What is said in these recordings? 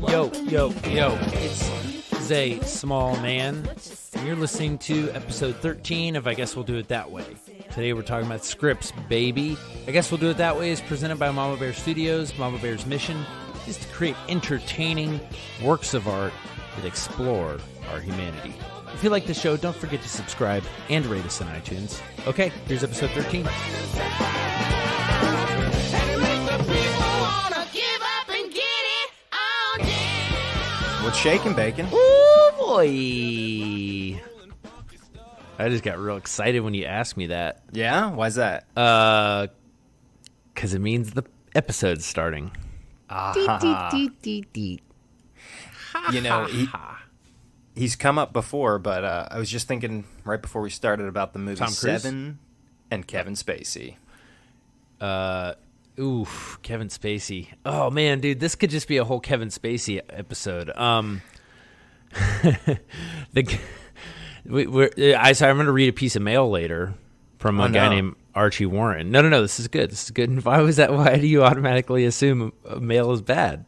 Yo, it's Zay Small Man, and you're listening to episode 13 of I Guess We'll Do It That Way. Today we're talking about scripts, baby. I Guess We'll Do It That Way is presented by Mama Bear Studios. Mama Bear's mission is to create entertaining works of art that explore our humanity. If you like the show, don't forget to subscribe and rate us on iTunes. Okay, here's episode 13. What's shaking, bacon? Oh boy! I just got real excited when you asked me that. Yeah? Why's that? Because it means the episode's starting. You know, he's come up before, but I was just thinking right before we started about the movie Tom Cruise? Seven and Kevin Spacey. Kevin Spacey. Oh man, dude, this could just be a whole Kevin Spacey episode. I'm going to read a piece of mail later from a guy named Archie Warren. No, this is good. This is good. And why do you automatically assume mail is bad?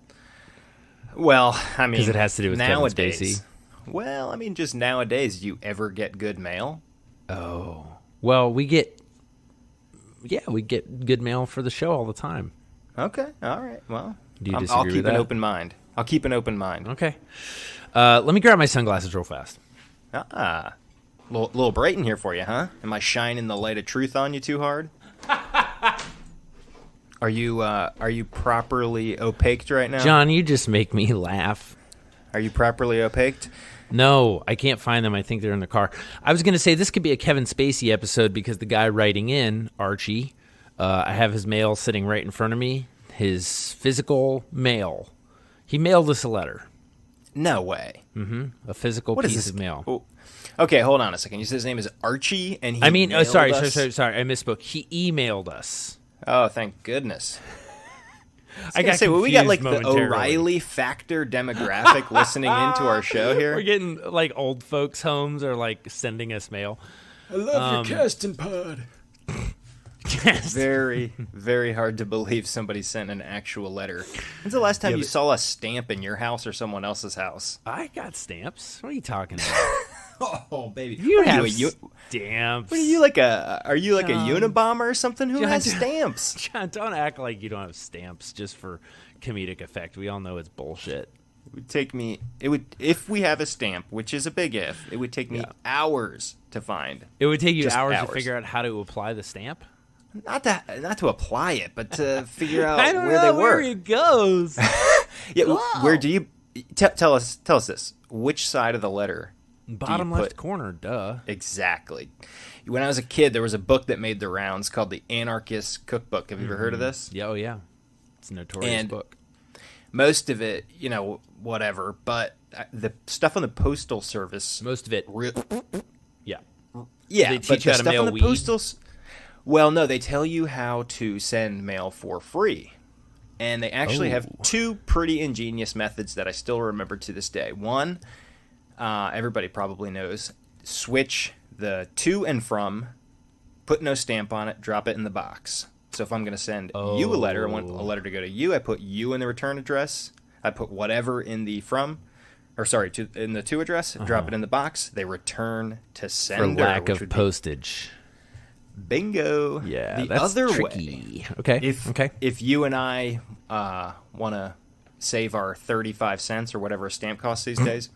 Well, I mean, because it has to do with nowadays. Kevin Spacey. Well, I mean, just nowadays, do you ever get good mail? Oh, well, we get good mail for the show all the time. Okay, all right. Well, do you disagree I'll with keep that? an open mind. I'll keep an open mind. Okay. Let me grab my sunglasses real fast. Little Brayton here for you, huh? Am I shining the light of truth on you too hard? Are you properly opaqued right now? John, you just make me laugh. Are you properly opaqued? No, I can't find them. I think they're in the car. I was going to say this could be a Kevin Spacey episode because the guy writing in, Archie, I have his mail sitting right in front of me, his physical mail. He mailed us a letter. No way. Mm-hmm. A physical piece of mail. Oh. Okay, hold on a second. You said his name is Archie, and he sorry, us? sorry. I misspoke. He emailed us. Oh, thank goodness. I got say, we got like the momentarily. O'Reilly factor demographic listening into our show here. We're getting like old folks' homes are like sending us mail. I love your casting pod. Very, very hard to believe somebody sent an actual letter. When's the last time you saw a stamp in your house or someone else's house? I got stamps. What are you talking about? Oh, baby. You have stamps. What are you, like a Unabomber or something? Who has stamps? John, don't act like you don't have stamps just for comedic effect. We all know it's bullshit. It would take me, if we have a stamp, which is a big if, it would take me hours to find. It would take you hours to figure out how to apply the stamp? Not to apply it, but to figure out I don't where know they where were. it goes. Yeah, where do you tell us this? Which side of the letter? Bottom left corner, duh. Exactly. When I was a kid, there was a book that made the rounds called the Anarchist Cookbook. Have you ever heard of this? Yeah, oh yeah. It's a notorious book. Most of it, whatever, but the stuff on the Postal Service. Most of it. Yeah. They teach you how to mail weed. Well, no, they tell you how to send mail for free. And they actually have two pretty ingenious methods that I still remember to this day. One, everybody probably knows, switch the to and from, put no stamp on it, drop it in the box. So if I'm going to send you a letter, I want a letter to go to you, I put you in the return address, I put whatever in the in the to address, drop it in the box, they return to sender. For lack of postage. Bingo. Yeah, the that's other tricky. way. Okay. If you and I want to save our 35 cents or whatever a stamp costs these days,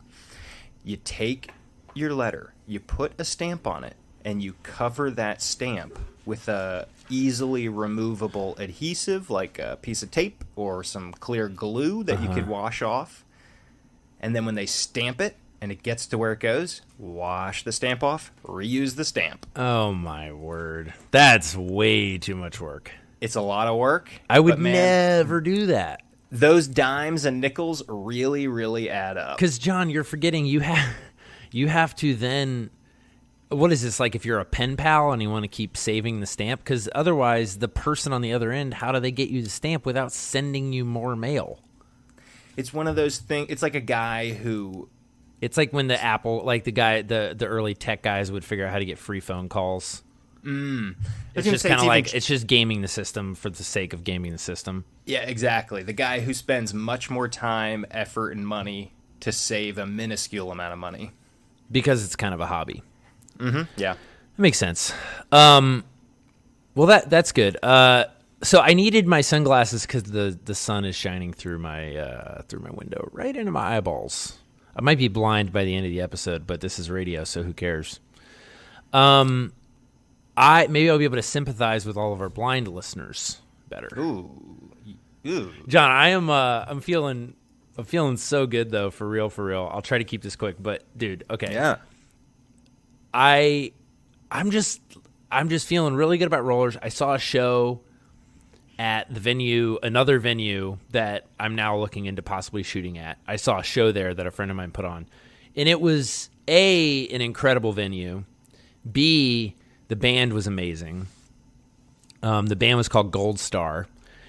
you take your letter, you put a stamp on it, and you cover that stamp with a easily removable adhesive like a piece of tape or some clear glue that you could wash off. And then when they stamp it, and it gets to where it goes, wash the stamp off, reuse the stamp. Oh, my word. That's way too much work. It's a lot of work. I would never do that. Those dimes and nickels really, really add up. Because, John, you're forgetting you have to then... What is this, like if you're a pen pal and you want to keep saving the stamp? Because otherwise, the person on the other end, how do they get you the stamp without sending you more mail? It's one of those things... It's like a guy who... It's like when the Apple, like the early tech guys would figure out how to get free phone calls. It's just kind of like it's just gaming the system for the sake of gaming the system. Yeah, exactly. The guy who spends much more time, effort, and money to save a minuscule amount of money. Because it's kind of a hobby. Mm-hmm. Yeah. That makes sense. Well, that's good. So I needed my sunglasses because the sun is shining through my window right into my eyeballs. I might be blind by the end of the episode, but this is radio, so who cares? Maybe I'll be able to sympathize with all of our blind listeners better. Ooh. John, I'm feeling so good though, for real. I'll try to keep this quick, but dude, okay. Yeah. I'm just feeling really good about rollers. I saw a show at the venue, another venue that I'm now looking into possibly shooting at. I saw a show there that a friend of mine put on, and it was an incredible venue. B, the band was amazing. The band was called Gold Star.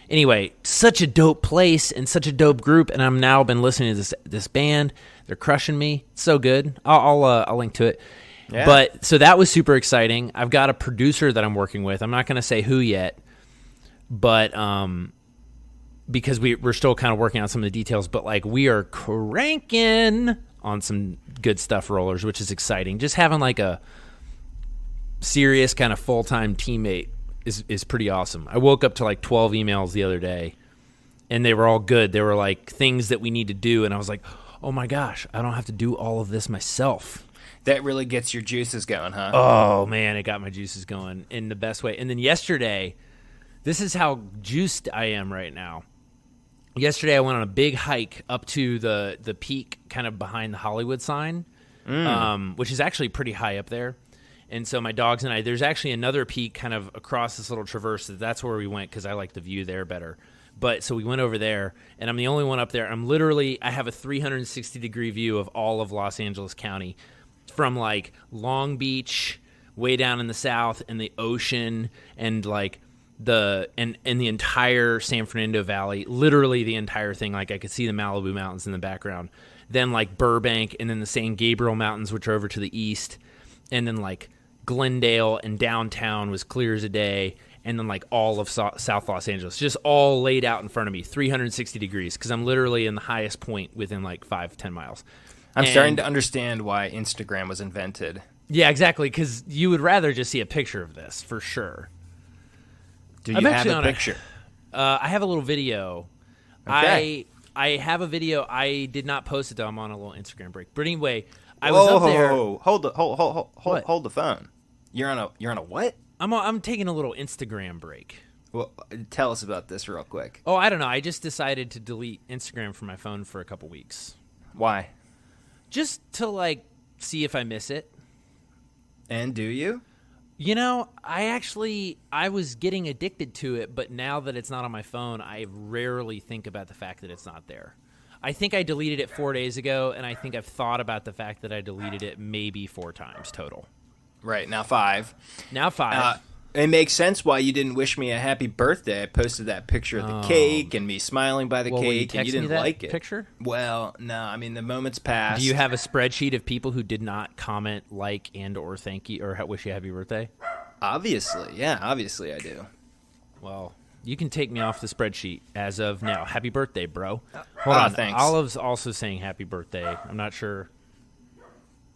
Anyway, such a dope place and such a dope group, and I'm now been listening to this band. They're crushing me. It's so good. I'll link to it. Yeah. But so that was super exciting. I've got a producer that I'm working with. I'm not going to say who yet, but because we're still kind of working on some of the details. But like we are cranking on some good stuff rollers, which is exciting. Just having like a serious kind of full-time teammate is pretty awesome. I woke up to like 12 emails the other day, and they were all good. They were like things that we need to do, and I was like, oh my gosh, I don't have to do all of this myself. That really gets your juices going, huh? Oh, man, it got my juices going in the best way. And then yesterday, this is how juiced I am right now. Yesterday, I went on a big hike up to the peak kind of behind the Hollywood sign, which is actually pretty high up there. And so my dogs and I, there's actually another peak kind of across this little traverse. That's where we went because I like the view there better. But so we went over there, and I'm the only one up there. I have a 360-degree view of all of Los Angeles County from like Long Beach way down in the south and the ocean and like the entire San Fernando Valley, literally the entire thing. Like I could see the Malibu Mountains in the background. Then like Burbank and then the San Gabriel Mountains, which are over to the east. And then like Glendale and downtown was clear as a day, and then like all of South Los Angeles, just all laid out in front of me, 360 degrees, because I'm literally in the highest point within like 5-10 miles. I'm starting to understand why Instagram was invented. Yeah, exactly, because you would rather just see a picture of this, for sure. Do you have a picture? I have a little video. Okay. I have a video. I did not post it, though. I'm on a little Instagram break. But anyway, I was up there. Hold the phone. You're on a what? I'm taking a little Instagram break. Well, tell us about this real quick. Oh, I don't know. I just decided to delete Instagram from my phone for a couple weeks. Why? Just to like see if I miss it. And do you? You know, I was getting addicted to it, but now that it's not on my phone, I rarely think about the fact that it's not there. I think I deleted it 4 days ago, and I think I've thought about the fact that I deleted it maybe 4 times total. Right, now 5. Now 5. It makes sense why you didn't wish me a happy birthday. I posted that picture of the cake and me smiling by the cake, and you didn't like it. Picture? Well, no, I mean, the moment's passed. Do you have a spreadsheet of people who did not comment, like, and or thank you, or wish you a happy birthday? Obviously, yeah, obviously I do. Well, you can take me off the spreadsheet as of now. Happy birthday, bro. Hold on. Thanks. Olive's also saying happy birthday. I'm not sure.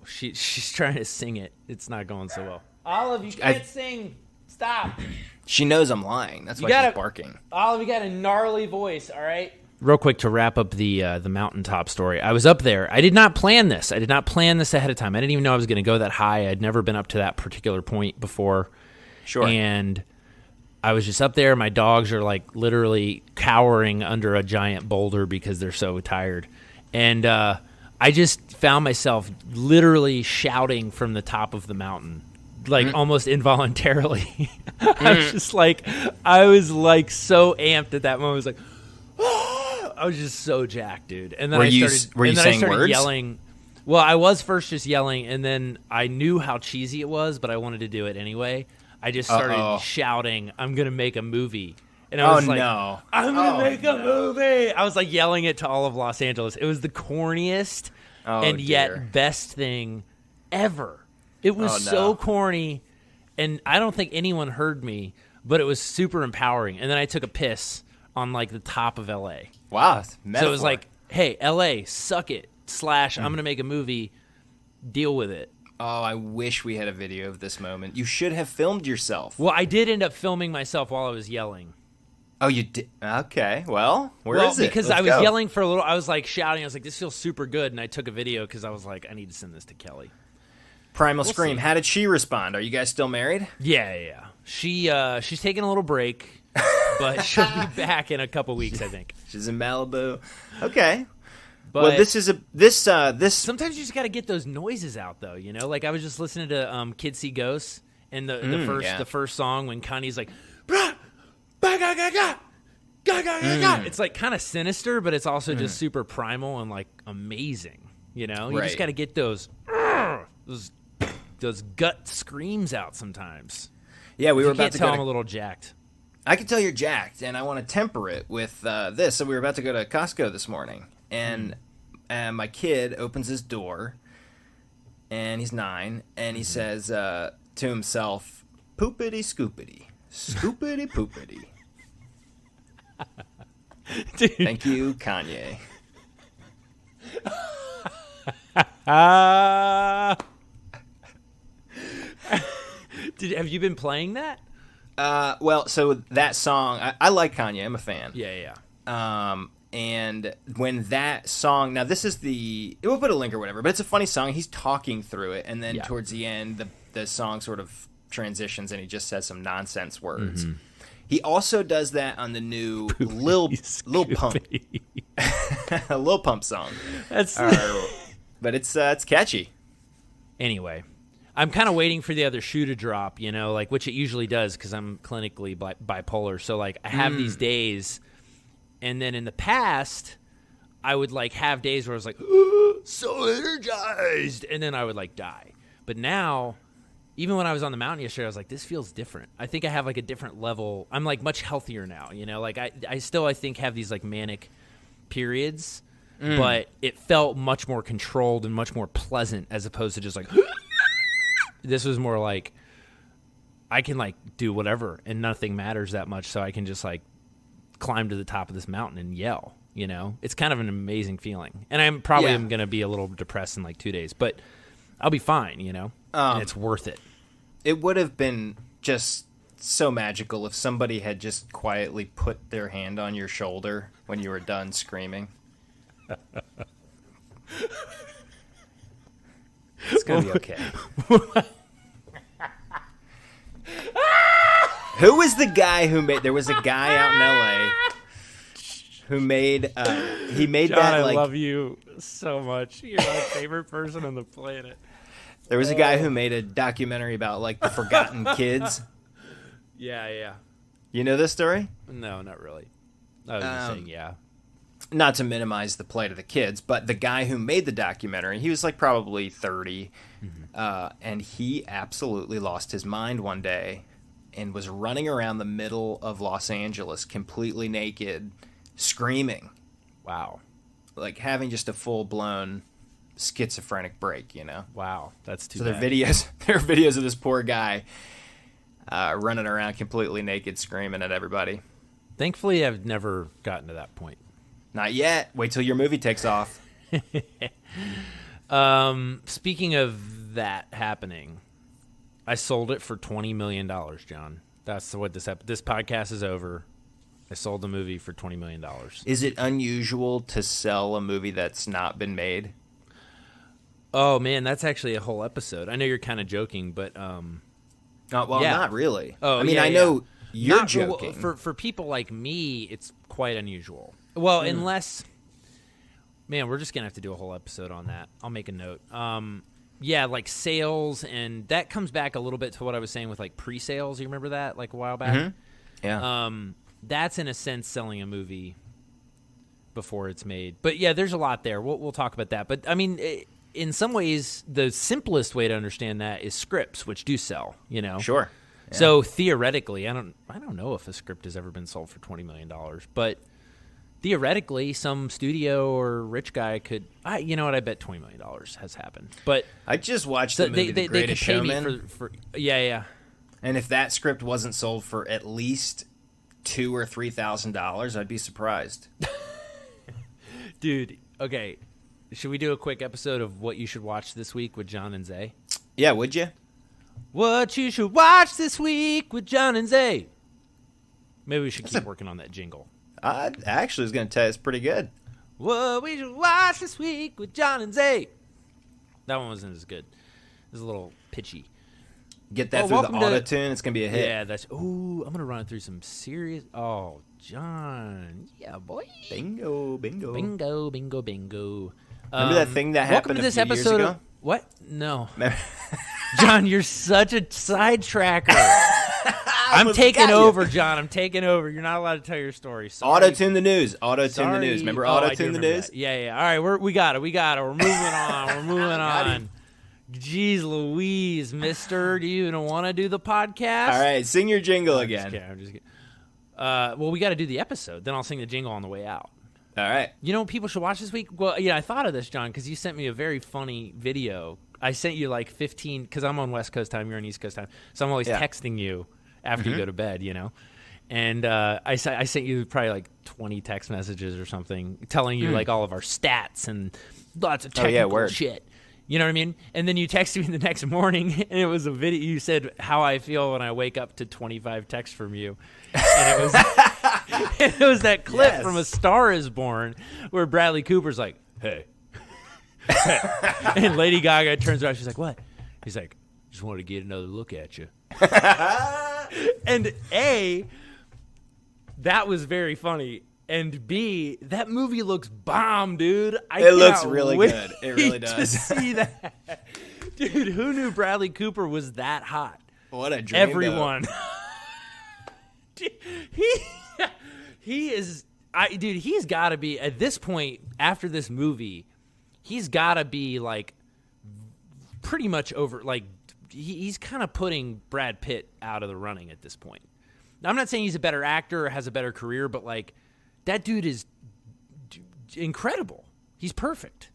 She's trying to sing it. It's not going so well. Olive, you can't sing. Stop. She knows I'm lying. That's why she's barking. Olive, you got a gnarly voice, all right? Real quick to wrap up the mountaintop story. I was up there. I did not plan this. I did not plan this ahead of time. I didn't even know I was going to go that high. I'd never been up to that particular point before. Sure. And I was just up there. My dogs are like literally cowering under a giant boulder because they're so tired. And I just found myself literally shouting from the top of the mountain, like almost involuntarily. I was so amped at that moment. I was like, oh! I was just so jacked, dude. And then were you saying words? Yelling. Well, I was first just yelling, and then I knew how cheesy it was, but I wanted to do it anyway. I just started shouting, I'm going to make a movie. And I was I'm going to make a movie. I was like yelling it to all of Los Angeles. It was the corniest yet best thing ever. It was so corny and I don't think anyone heard me, but it was super empowering. And then I took a piss on like the top of LA. Wow. So it was like, hey, LA, suck it. / I'm going to make a movie. Deal with it. Oh, I wish we had a video of this moment. You should have filmed yourself. Well, I did end up filming myself while I was yelling. Oh, you did? Okay. Well, where is it? Because I was yelling for a little. I was like shouting. I was like, this feels super good. And I took a video because I was like, I need to send this to Kelly. Primal Scream. See. How did she respond? Are you guys still married? Yeah. She's taking a little break, but she'll be back in a couple weeks, I think. She's in Malibu. Okay. But well, this. Sometimes you just got to get those noises out, though. You know, like I was just listening to Kids See Ghosts, and the first song when Kanye's like, "Brah, ba ga ga ga, ga ga ga ga." It's like kind of sinister, but it's also just super primal and like amazing. You know, you just got to get those gut screams out sometimes. Yeah, we were about to tell I'm a little jacked. I can tell you're jacked, and I want to temper it with this. So we were about to go to Costco this morning. And my kid opens his door, and he's 9, and he says to himself, "Poopity scoopity, scoopity poopity." Thank you, Kanye. Have you been playing that? Well, so that song, I like Kanye. I'm a fan. Yeah. And when that song, now this is we'll put a link or whatever, but it's a funny song. He's talking through it, and then towards the end, the song sort of transitions, and he just says some nonsense words. Mm-hmm. He also does that on the new Lil Pump, Lil Pump song. But it's catchy. Anyway, I'm kind of waiting for the other shoe to drop, you know, like which it usually does because I'm clinically bipolar. So like I have these days. And then in the past, I would like have days where I was like, so energized, and then I would like die. But now, even when I was on the mountain yesterday, I was like, this feels different. I think I have like a different level. I'm like much healthier now, you know? Like I still, I think, have these like manic periods, but it felt much more controlled and much more pleasant as opposed to just like, this was more like, I can like do whatever and nothing matters that much, so I can just like climb to the top of this mountain and yell, you know? It's kind of an amazing feeling. And I'm probably am going to be a little depressed in like 2 days, but I'll be fine, you know? And it's worth it. It would have been just so magical if somebody had just quietly put their hand on your shoulder when you were done screaming. It's going to be okay. Who was the guy who made? There was a guy out in L.A. who made. He made John, that. Like, I love you so much. You're my favorite person on the planet. There was a guy who made a documentary about like the forgotten kids. Yeah. You know this story? No, not really. I was just saying, yeah. Not to minimize the plight of the kids, but the guy who made the documentary, he was like probably 30, and he absolutely lost his mind one day. And was running around the middle of Los Angeles completely naked, screaming. Wow. Like having just a full-blown schizophrenic break, you know? Wow, that's too bad. So there are videos of this poor guy running around completely naked, screaming at everybody. Thankfully, I've never gotten to that point. Not yet. Wait till your movie takes off. Speaking of that happening, I sold it for $20 million, John. That's what this podcast is over. I sold the movie for $20 million. Is it unusual to sell a movie that's not been made? Oh, man, that's actually a whole episode. I know you're kind of joking, but... not really. Oh, I mean, I know you're joking. For people like me, it's quite unusual. Well, unless... Man, we're just going to have to do a whole episode on that. I'll make a note. Yeah, like sales, and that comes back a little bit to what I was saying with like pre-sales. You remember that, like a while back? Mm-hmm. Yeah. That's in a sense selling a movie before it's made. But yeah, there's a lot there. We'll talk about that. But I mean, in some ways, the simplest way to understand that is scripts, which do sell. You know, sure. Yeah. So theoretically, I don't know if a script has ever been sold for $20 million, but theoretically, some studio or rich guy could. You know what? I bet $20 million has happened. But I just watched the movie The Greatest Showman. Yeah. And if that script wasn't sold for at least $2,000 or $3,000, I'd be surprised. Dude, okay. Should we do a quick episode of what you should watch this week with John and Zay? Yeah, would you? What you should watch this week with John and Zay. Maybe we should keep working on that jingle. I actually was going to tell you it's pretty good. What we should watch this week with John and Zay. That one wasn't as good. It was a little pitchy. Get that through the auto-tune. It's going to be a hit. Yeah, that's... Ooh, I'm going to run it through some serious... Oh, John. Yeah, boy. Bingo, bingo. Bingo, bingo, bingo. Remember that thing that happened a few years ago? What? No. John, you're such a sidetracker. I'm taking over, John. I'm taking over. You're not allowed to tell your story. Sorry. Auto-tune the news. Auto-tune the news. Remember auto-tune the news? That. Yeah. All right, we got it. We're moving on. We're moving on. Jeez Louise, mister. Do you even want to do the podcast? All right, sing your jingle again. I'm just kidding. Well, we got to do the episode. Then I'll sing the jingle on the way out. All right. You know what people should watch this week? Well, yeah, I thought of this, John, because you sent me a very funny video. I sent you like 15, because I'm on West Coast time, you're on East Coast time. So I'm always texting you after you go to bed, you know? And I sent you probably like 20 text messages or something telling you like all of our stats and lots of technical shit. You know what I mean? And then you texted me the next morning, and it was a video. You said how I feel when I wake up to 25 texts from you. And it was that clip from A Star Is Born where Bradley Cooper's like, hey. And Lady Gaga turns around. She's like, what? He's like, just wanted to get another look at you. And A, that was very funny. And B, that movie looks bomb, dude. It looks really good. It really does. To see that. Dude, who knew Bradley Cooper was that hot? What a dream. Everyone. Dude, he is, dude, he's got to be, at this point, after this movie, he's got to be, like, pretty much over, like, he's kind of putting Brad Pitt out of the running at this point. Now, I'm not saying he's a better actor or has a better career, but, like, that dude is incredible. He's perfect.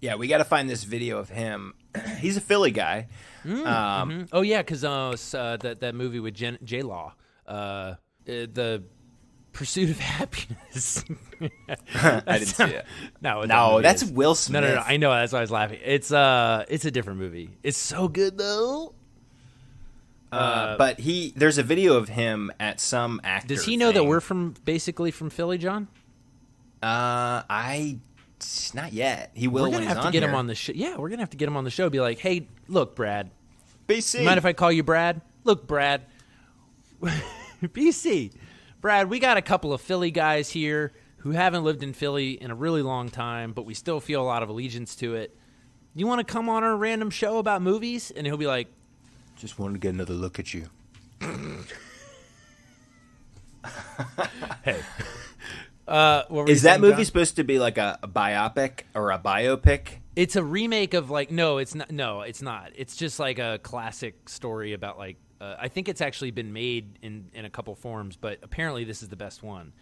Yeah, we got to find this video of him. He's a Philly guy. Oh, yeah, because that movie with J-Law, The Pursuit of Happiness. I didn't see it. No, that's Will Smith. No, I know. That's why I was laughing. It's a different movie. It's so good, though. But there's a video of him at some actor. Does he know that we're basically from Philly, John? Not yet. He will. We're gonna have to get him on the show. Yeah, we're gonna have to get him on the show. Be like, hey, look, Brad. BC. Mind if I call you Brad? Look, Brad. BC. Brad, we got a couple of Philly guys here who haven't lived in Philly in a really long time, but we still feel a lot of allegiance to it. You want to come on our random show about movies? And he'll be like, just wanted to get another look at you. Hey. Is that movie supposed to be like a biopic or a biopic? It's a remake of like, no, it's not. No, it's not. It's just like a classic story about like, I think it's actually been made in a couple forms, but apparently this is the best one.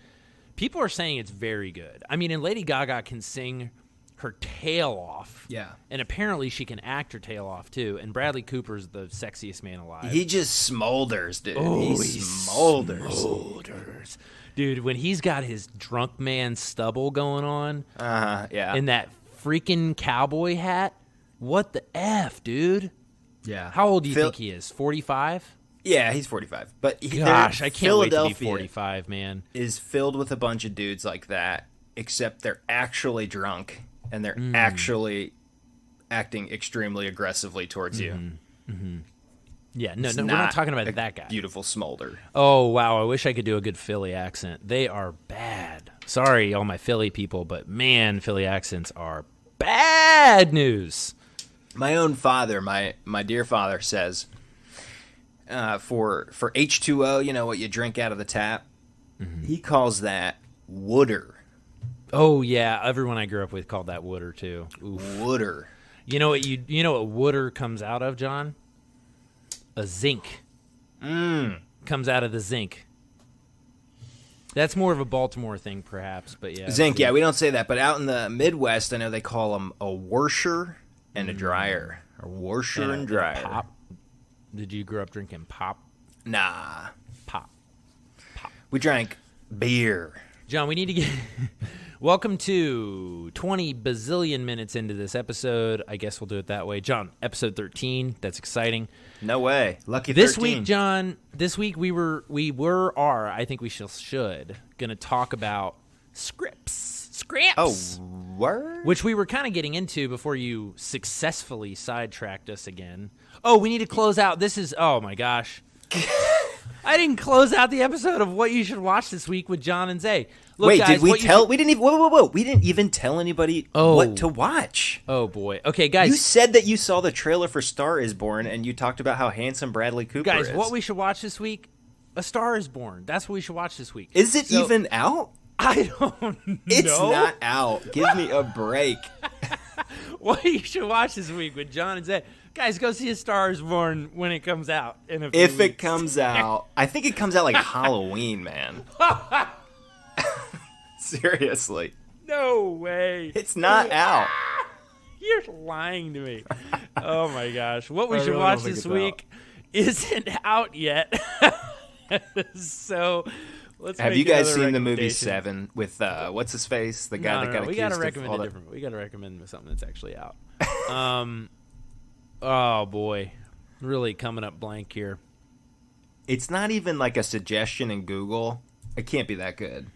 People are saying it's very good. I mean, and Lady Gaga can sing her tail off. Yeah. And apparently she can act her tail off too. And Bradley Cooper's the sexiest man alive. He just smolders, dude. Oh, he smolders. Dude, when he's got his drunk man stubble going on. Yeah. And that freaking cowboy hat. What the F, dude? Yeah. How old do you think he is? 45? Yeah, he's 45. But gosh, I can't wait to be 45, man. Is filled with a bunch of dudes like that, except they're actually drunk and they're actually acting extremely aggressively towards you. Mm-hmm. Yeah, no, we're not talking about that guy. Beautiful smolder. Oh, wow, I wish I could do a good Philly accent. They are bad. Sorry, all my Philly people, but man, Philly accents are bad news. My own father, my dear father, says for H2O, you know what you drink out of the tap, he calls that wooder. Oh yeah, everyone I grew up with called that wooder too. Oof. Wooder. You know what what wooder comes out of, John? A zinc. Comes out of the zinc. That's more of a Baltimore thing, perhaps, but yeah. Zinc, yeah, we don't say that, but out in the Midwest, I know they call them a washer and a dryer. A washer and dryer. Pop. Did you grow up drinking pop? Nah. Pop. We drank beer. John, we need to get... Welcome to 20 bazillion minutes into this episode. I guess we'll do it that way. John, episode 13. That's exciting. No way. Lucky 13. This week, John, I think we should going to talk about scripts. Oh, word? Which we were kind of getting into before you successfully sidetracked us again. Oh, we need to close out. Oh my gosh. I didn't close out the episode of what you should watch this week with John and Zay. Look, wait, guys, did we tell? We didn't even. Whoa! We didn't even tell anybody what to watch. Oh boy. Okay, guys. You said that you saw the trailer for Star Is Born, and you talked about how handsome Bradley Cooper is. Guys, what we should watch this week? A Star Is Born. That's what we should watch this week. Is it even out? I don't know. It's not out. Give me a break. What you should watch this week with John and Zay. Guys, go see A Star Is Born when it comes out. If it comes out. I think it comes out like Halloween, man. Seriously. No way. It's not out. You're lying to me. Oh, my gosh. What we should watch this week isn't out yet. So... Have you guys seen the movie Seven with what's his face, the guy that got accused? We gotta recommend a different. We gotta recommend something that's actually out. Oh boy, really coming up blank here. It's not even like a suggestion in Google. It can't be that good.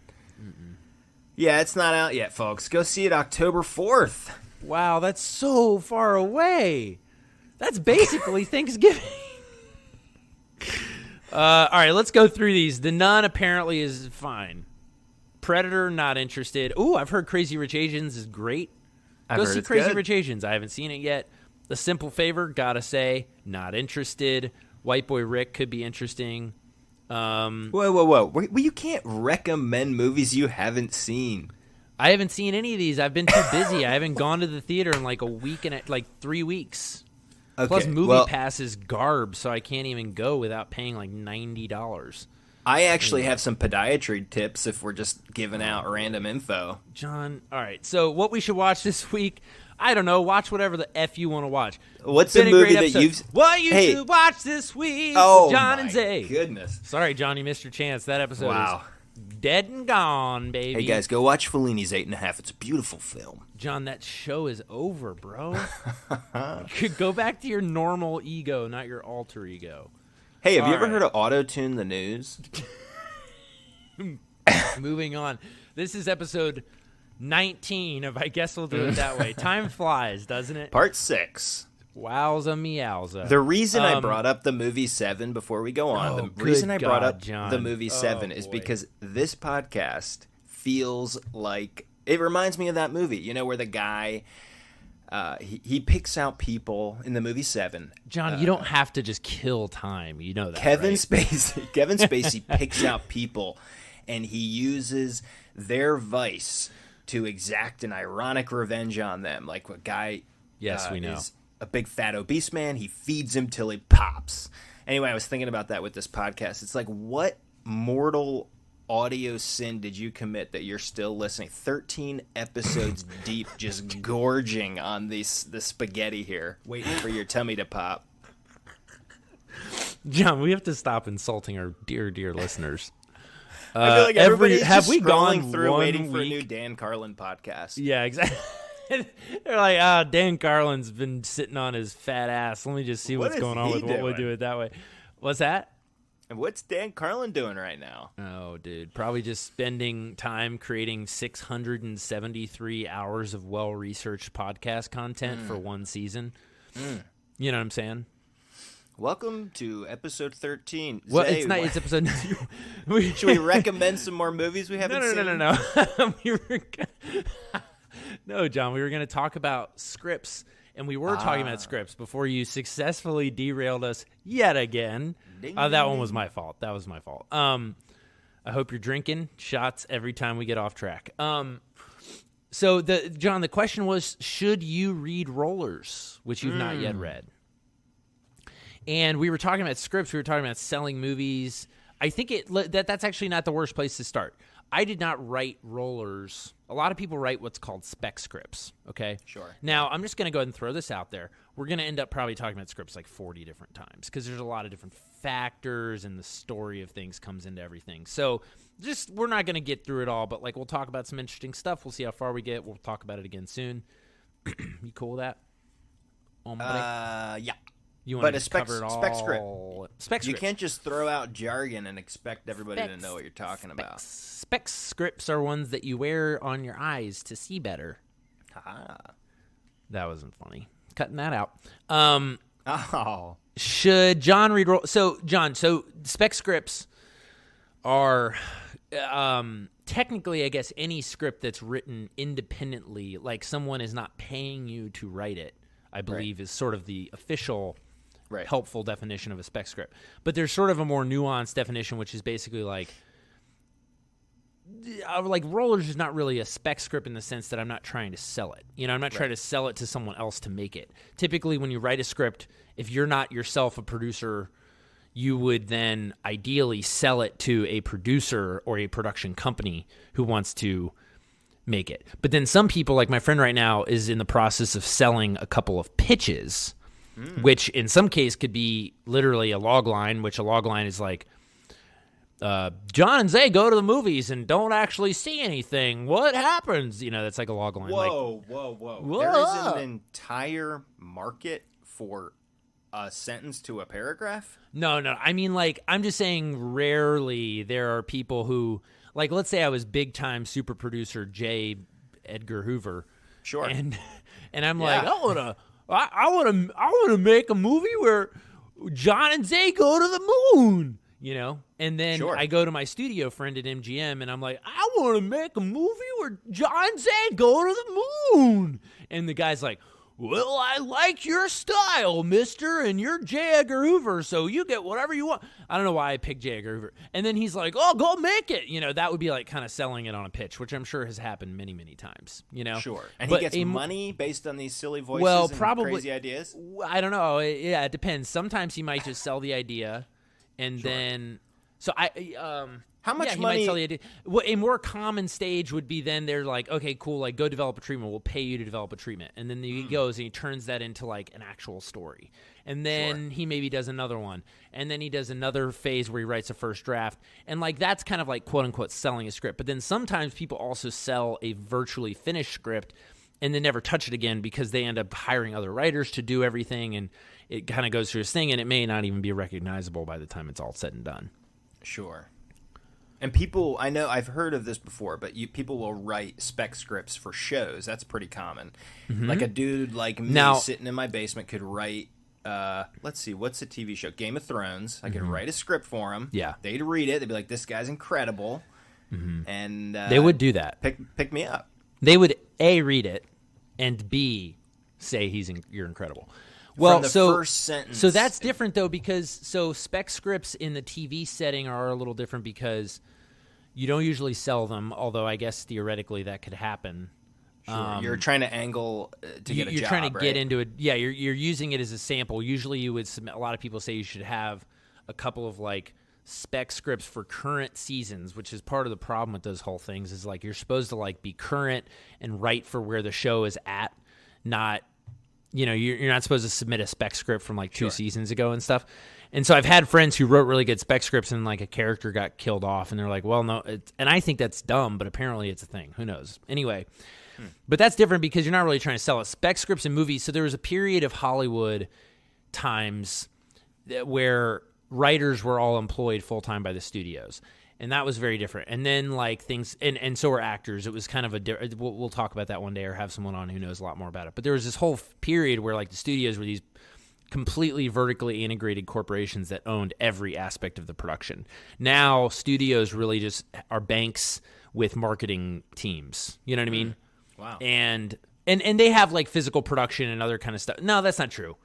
Yeah, it's not out yet, folks. Go see it October 4th. Wow, that's so far away. That's basically Thanksgiving. All right, let's go through these. The Nun apparently is fine. Predator, not interested. Ooh, I've heard Crazy Rich Asians is great. Go see Crazy Rich Asians. I haven't seen it yet. The Simple Favor, gotta say, not interested. White Boy Rick could be interesting. Whoa. Well, you can't recommend movies you haven't seen. I haven't seen any of these. I've been too busy. I haven't gone to the theater in like a week and like 3 weeks. Okay, Plus, Movie Pass is garb, so I can't even go without paying like $90. I actually have some podiatry tips if we're just giving out random info. John, all right. So what we should watch this week, I don't know. Watch whatever the F you want to watch. What's the movie that you've... What you should watch this week with John and Zay. Goodness. Sorry, John, you missed your chance. That episode is dead and gone, baby. Hey, guys, go watch Fellini's 8.5. It's a beautiful film. John, that show is over, bro. Go back to your normal ego, not your alter ego. Hey, have you ever heard of Auto-Tune the News? Moving on. This is episode 19 of I Guess We'll Do It That Way. Time flies, doesn't it? Part 6. Wowza meowza. The reason I brought up the movie Seven before we go on, the reason I brought up the movie Seven is because this podcast feels like it reminds me of that movie. You know, where the guy he picks out people in the movie Seven. John, you don't have to just kill time. You know that. Kevin right? Spacey picks out people, and he uses their vice to exact an ironic revenge on them. Like a guy, yes, we know. Is a big fat obese man. He feeds him till he pops. Anyway, I was thinking about that with this podcast. It's like, what mortal audio sin did you commit that you're still listening 13 episodes deep, just gorging on the spaghetti here, waiting for your tummy to pop? John, we have to stop insulting our dear listeners. I feel like everybody's have just we scrolling gone through waiting week? for a new Dan Carlin podcast. Yeah, exactly. They're like, Dan Carlin's been sitting on his fat ass. Let me just see what's going on with what we do it that way. What's that? And what's Dan Carlin doing right now? Oh, dude. Probably just spending time creating 673 hours of well-researched podcast content for one season. You know what I'm saying? Welcome to episode 13. Well, Zay, it's not. It's episode. Should we recommend some more movies we haven't seen? No. No, John. We were going to talk about scripts, and we were talking about scripts before you successfully derailed us yet again. That one was my fault. That was my fault. I hope you're drinking shots every time we get off track. So, John, the question was, should you read Rollers, which you've not yet read? And we were talking about scripts. We were talking about selling movies. I think that's actually not the worst place to start. I did not write Rollers. A lot of people write what's called spec scripts, okay? Sure. Now, I'm just going to go ahead and throw this out there. We're going to end up probably talking about scripts like 40 different times because there's a lot of different factors and the story of things comes into everything. So we're not going to get through it all, but like we'll talk about some interesting stuff. We'll see how far we get. We'll talk about it again soon. You cool with that? Yeah. You want to spec cover it all? spec script. Spec script. You can't just throw out jargon and expect everybody to know what you're talking about. Spec scripts are ones that you wear on your eyes to see better. That wasn't funny. Cutting that out. Should John read? So John, spec scripts are technically, I guess, any script that's written independently, like someone is not paying you to write it, I believe is sort of the official helpful definition of a spec script. But there's sort of a more nuanced definition, which is basically like Rollers is not really a spec script in the sense that I'm not trying to sell it. I'm not trying to sell it to someone else to make it. Typically, when you write a script, if you're not yourself a producer, you would then ideally sell it to a producer or a production company who wants to make it. But then some people, like my friend right now, is in the process of selling a couple of pitches, which in some case could be literally a log line, which a log line is like, John and Zay go to the movies and don't actually see anything. What happens? That's like a log line. Whoa. There is an entire market for a sentence to a paragraph? No. I mean, I'm just saying rarely there are people who, let's say I was big-time super producer J. Edgar Hoover. Sure. And I'm like, I want to make a movie where John and Zay go to the moon. And then I go to my studio friend at MGM and I'm like, I want to make a movie where John and Zay go to the moon. And the guy's like, well, I like your style, mister, and you're J. Edgar Hoover, so you get whatever you want. I don't know why I picked J. Edgar Hoover. And then he's like, oh, go make it. That would be like kind of selling it on a pitch, which I'm sure has happened many, many times. Sure. And he gets money based on these silly voices and probably, crazy ideas? I don't know. Yeah, it depends. Sometimes he might just sell the idea. And then, so how much he money? Might sell the idea. Well, a more common stage would be then they're like, okay, cool, go develop a treatment. We'll pay you to develop a treatment. And then he goes and he turns that into an actual story. And then he maybe does another one. And then he does another phase where he writes a first draft. And that's kind of quote unquote selling a script. But then sometimes people also sell a virtually finished script and then never touch it again because they end up hiring other writers to do everything. And it kind of goes through this thing, and it may not even be recognizable by the time it's all said and done. Sure. And people, I know I've heard of this before, but people will write spec scripts for shows. That's pretty common. Mm-hmm. Like a dude like me sitting in my basement could write, let's see, what's a TV show? Game of Thrones. I could write a script for them. Yeah. They'd read it. They'd be like, this guy's incredible. Mm-hmm. And they would do that. Pick me up. They would, A, read it, and B, say you're incredible. Well, first sentence. So that's different though, because spec scripts in the TV setting are a little different because you don't usually sell them. Although I guess theoretically that could happen. Sure. You're trying to angle to get a job. You're trying to get into it. Yeah, you're using it as a sample. Usually, you would submit. A lot of people say you should have a couple of spec scripts for current seasons, which is part of the problem with those whole things. Is you're supposed to be current and write for where the show is at, not. You're not supposed to submit a spec script from 2 seasons ago and stuff. And so I've had friends who wrote really good spec scripts and a character got killed off and they're like, well, no. And I think that's dumb, but apparently it's a thing. Who knows? Anyway, but that's different because you're not really trying to sell it. Spec scripts in movies. So there was a period of Hollywood times where writers were all employed full-time by the studios. And that was very different. And then things, and so were actors. It was kind of we'll talk about that one day or have someone on who knows a lot more about it. But there was this whole period where the studios were these completely vertically integrated corporations that owned every aspect of the production. Now studios really just are banks with marketing teams. You know what I mean? Wow. And they have physical production and other kind of stuff. No, that's not true.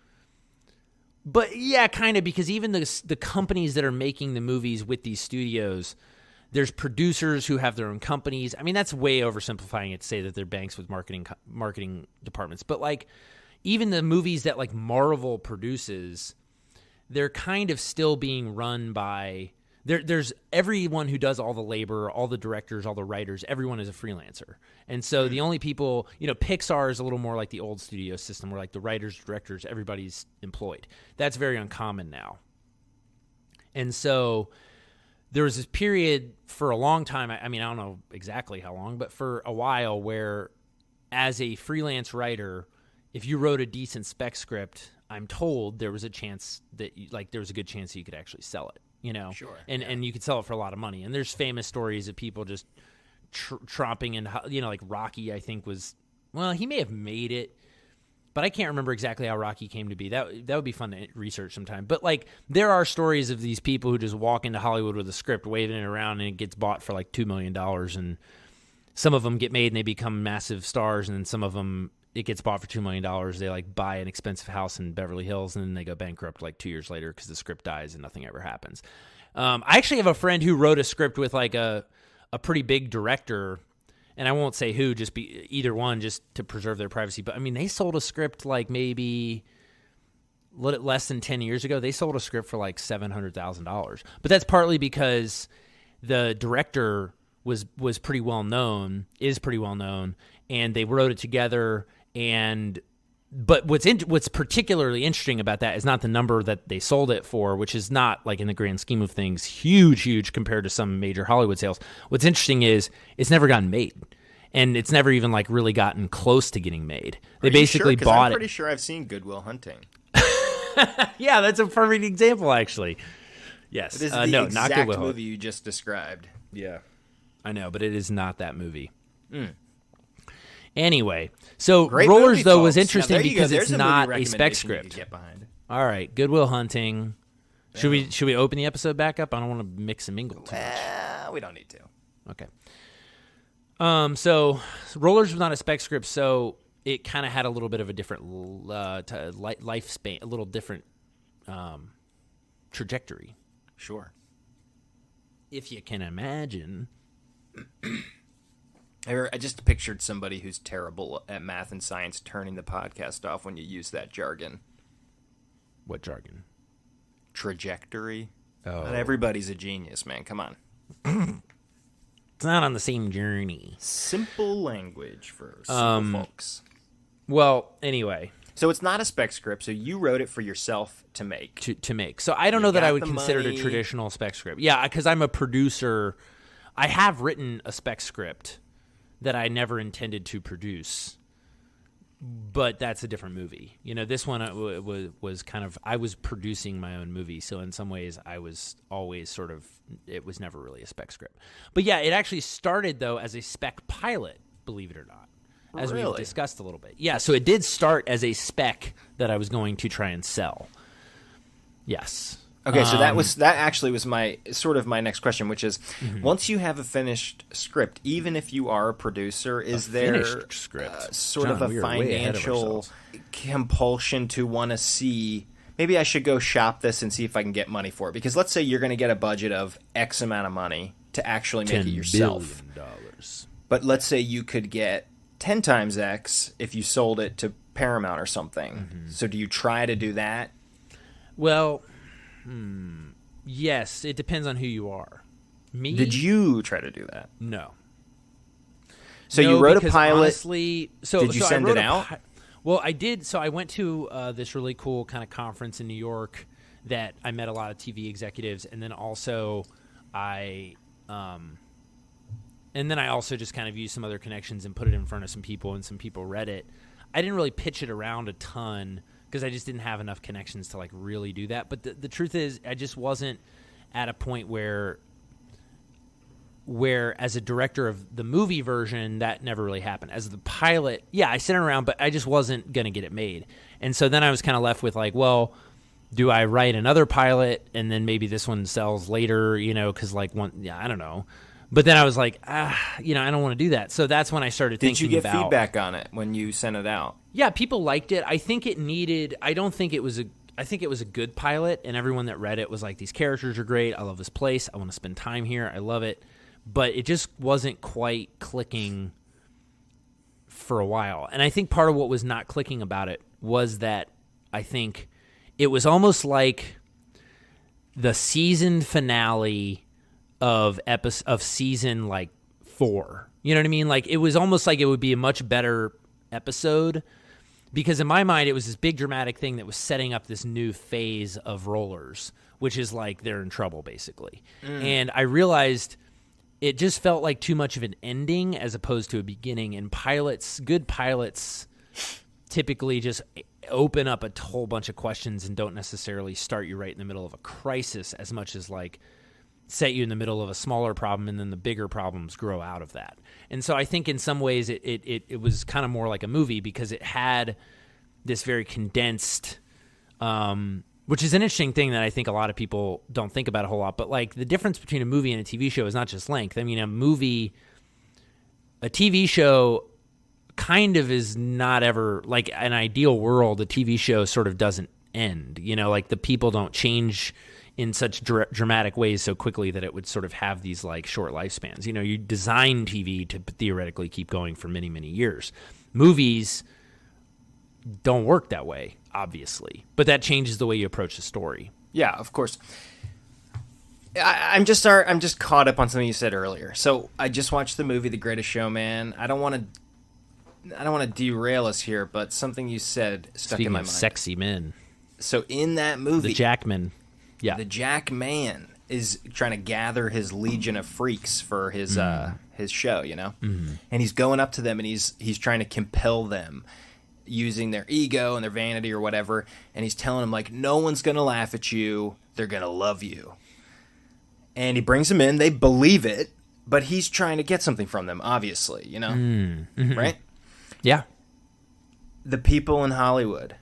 But yeah, kind of, because even the companies that are making the movies with these studios, there's producers who have their own companies. I mean, that's way oversimplifying it to say that they're banks with marketing departments. But even the movies that Marvel produces, they're kind of still being run by there's everyone who does all the labor, all the directors, all the writers, everyone is a freelancer. And so the only people, Pixar is a little more like the old studio system where the writers, directors, everybody's employed. That's very uncommon now. And so there was this period for a long time, I mean, I don't know exactly how long, but for a while where as a freelance writer, if you wrote a decent spec script, I'm told there was a chance that there was a good chance that you could actually sell it, Sure. and you could sell it for a lot of money. And there's famous stories of people just tromping in, like Rocky, I think he may have made it, but I can't remember exactly how Rocky came to be. That would be fun to research sometime. But there are stories of these people who just walk into Hollywood with a script, waving it around, and it gets bought for $2 million. And some of them get made and they become massive stars, and then some of them it gets bought for $2 million. They buy an expensive house in Beverly Hills, and then they go bankrupt 2 years later because the script dies and nothing ever happens. I actually have a friend who wrote a script with a pretty big director, and I won't say who, just be either one, just to preserve their privacy. But I mean, they sold a script maybe less than 10 years ago. They sold a script for $700,000. But that's partly because the director was pretty well known, is pretty well known, and they wrote it together. But what's particularly interesting about that is not the number that they sold it for, which is not, in the grand scheme of things, huge compared to some major Hollywood sales. What's interesting is it's never gotten made, and it's never even really gotten close to getting made. They basically bought it. I'm pretty sure I've seen Good Will Hunting. Yeah, that's a perfect example, actually. Yes, it is the no, exact not Good Will movie you just described. Yeah, I know, but it is not that movie. Anyway, so Great Rollers, movie, though, folks. was interesting because There's it's a not movie a spec recommendation you script. could get behind. All right, Good Will Hunting. Should we open the episode back up? I don't want to mix and mingle too much. We don't need to. Okay. So Rollers was not a spec script, so it kind of had a little bit of a different lifespan, a little different trajectory. Sure. If you can imagine. I just pictured somebody who's terrible at math and science turning the podcast off when you use that jargon. What jargon? Trajectory. Oh. Not everybody's a genius, man. Come on. It's not on the same journey. Simple language for simple folks. Well, anyway. So it's not a spec script, so you wrote it for yourself to make. To make. So I don't know that I would consider it a money. traditional spec script. Yeah, because I'm a producer. I have written a spec script that I never intended to produce, but that's a different movie. This one was kind of, I was producing my own movie, so in some ways I was always it was never really a spec script. But yeah, it actually started, though, as a spec pilot, believe it or not, as Really? we've discussed a little bit. Yeah, so it did start as a spec that I was going to try and sell. Yes. Okay, so that actually was my next question, which is, once you have a finished script, even if you are a producer, is there sort of a financial compulsion to want to see, maybe I should go shop this and see if I can get money for it? Because let's say you're going to get a budget of X amount of money to actually make it yourself. $10 billion. But let's say you could get 10 times X if you sold it to Paramount or something. So do you try to do that? Well... Yes, it depends on who you are. Me? Did you try to do that? No. So you wrote a pilot. Honestly, did you send it out? Well, I did. So I went to this really cool kind of conference in New York that I met a lot of TV executives, and then also I just kind of used some other connections and put it in front of some people, and some people read it. I didn't really pitch it around a ton, because I just didn't have enough connections to really do that. But the truth is, I just wasn't at a point where as a director of the movie version, that never really happened. As the pilot, yeah, I sent it around, but I just wasn't going to get it made. And so then I was kind of left with well, do I write another pilot and then maybe this one sells later, because I don't know. But then I was like, I don't want to do that. So that's when I started thinking about... Did you get feedback on it when you sent it out? Yeah, people liked it. I think it needed... I think it was a good pilot, and everyone that read it was like, these characters are great. I love this place. I want to spend time here. I love it. But it just wasn't quite clicking for a while. And I think part of what was not clicking about it was that I think it was almost like the season finale of season 4. You know what I mean? It was almost like it would be a much better episode, because in my mind it was this big dramatic thing that was setting up this new phase of Rollers, which is like they're in trouble basically. And I realized it just felt like too much of an ending as opposed to a beginning. And good pilots typically just open up a whole bunch of questions and don't necessarily start you right in the middle of a crisis as much as like set you in the middle of a smaller problem and then the bigger problems grow out of that. And so I think in some ways it was kind of more like a movie because it had this very condensed, which is an interesting thing that I think a lot of people don't think about a whole lot. But like the difference between a movie and a TV show is not just length. I mean, a TV show kind of is not ever like an ideal world. A TV show sort of doesn't end, like the people don't change in such dramatic ways so quickly that it would sort of have these like short lifespans. You design TV to theoretically keep going for many, many years. Movies don't work that way, obviously, but that changes the way you approach the story. Yeah, of course. I'm just caught up on something you said earlier. So I just watched the movie The Greatest Showman. I don't want to derail us here, but something you said stuck Speaking in my of mind. Sexy men. So in that movie, The Jackman. Yeah. The Jack Man is trying to gather his legion of freaks for his show, and he's going up to them and he's trying to compel them using their ego and their vanity or whatever, and he's telling them like, no one's gonna laugh at you, they're gonna love you. And he brings them in, they believe it, but he's trying to get something from them, obviously, right? Yeah. The people in Hollywood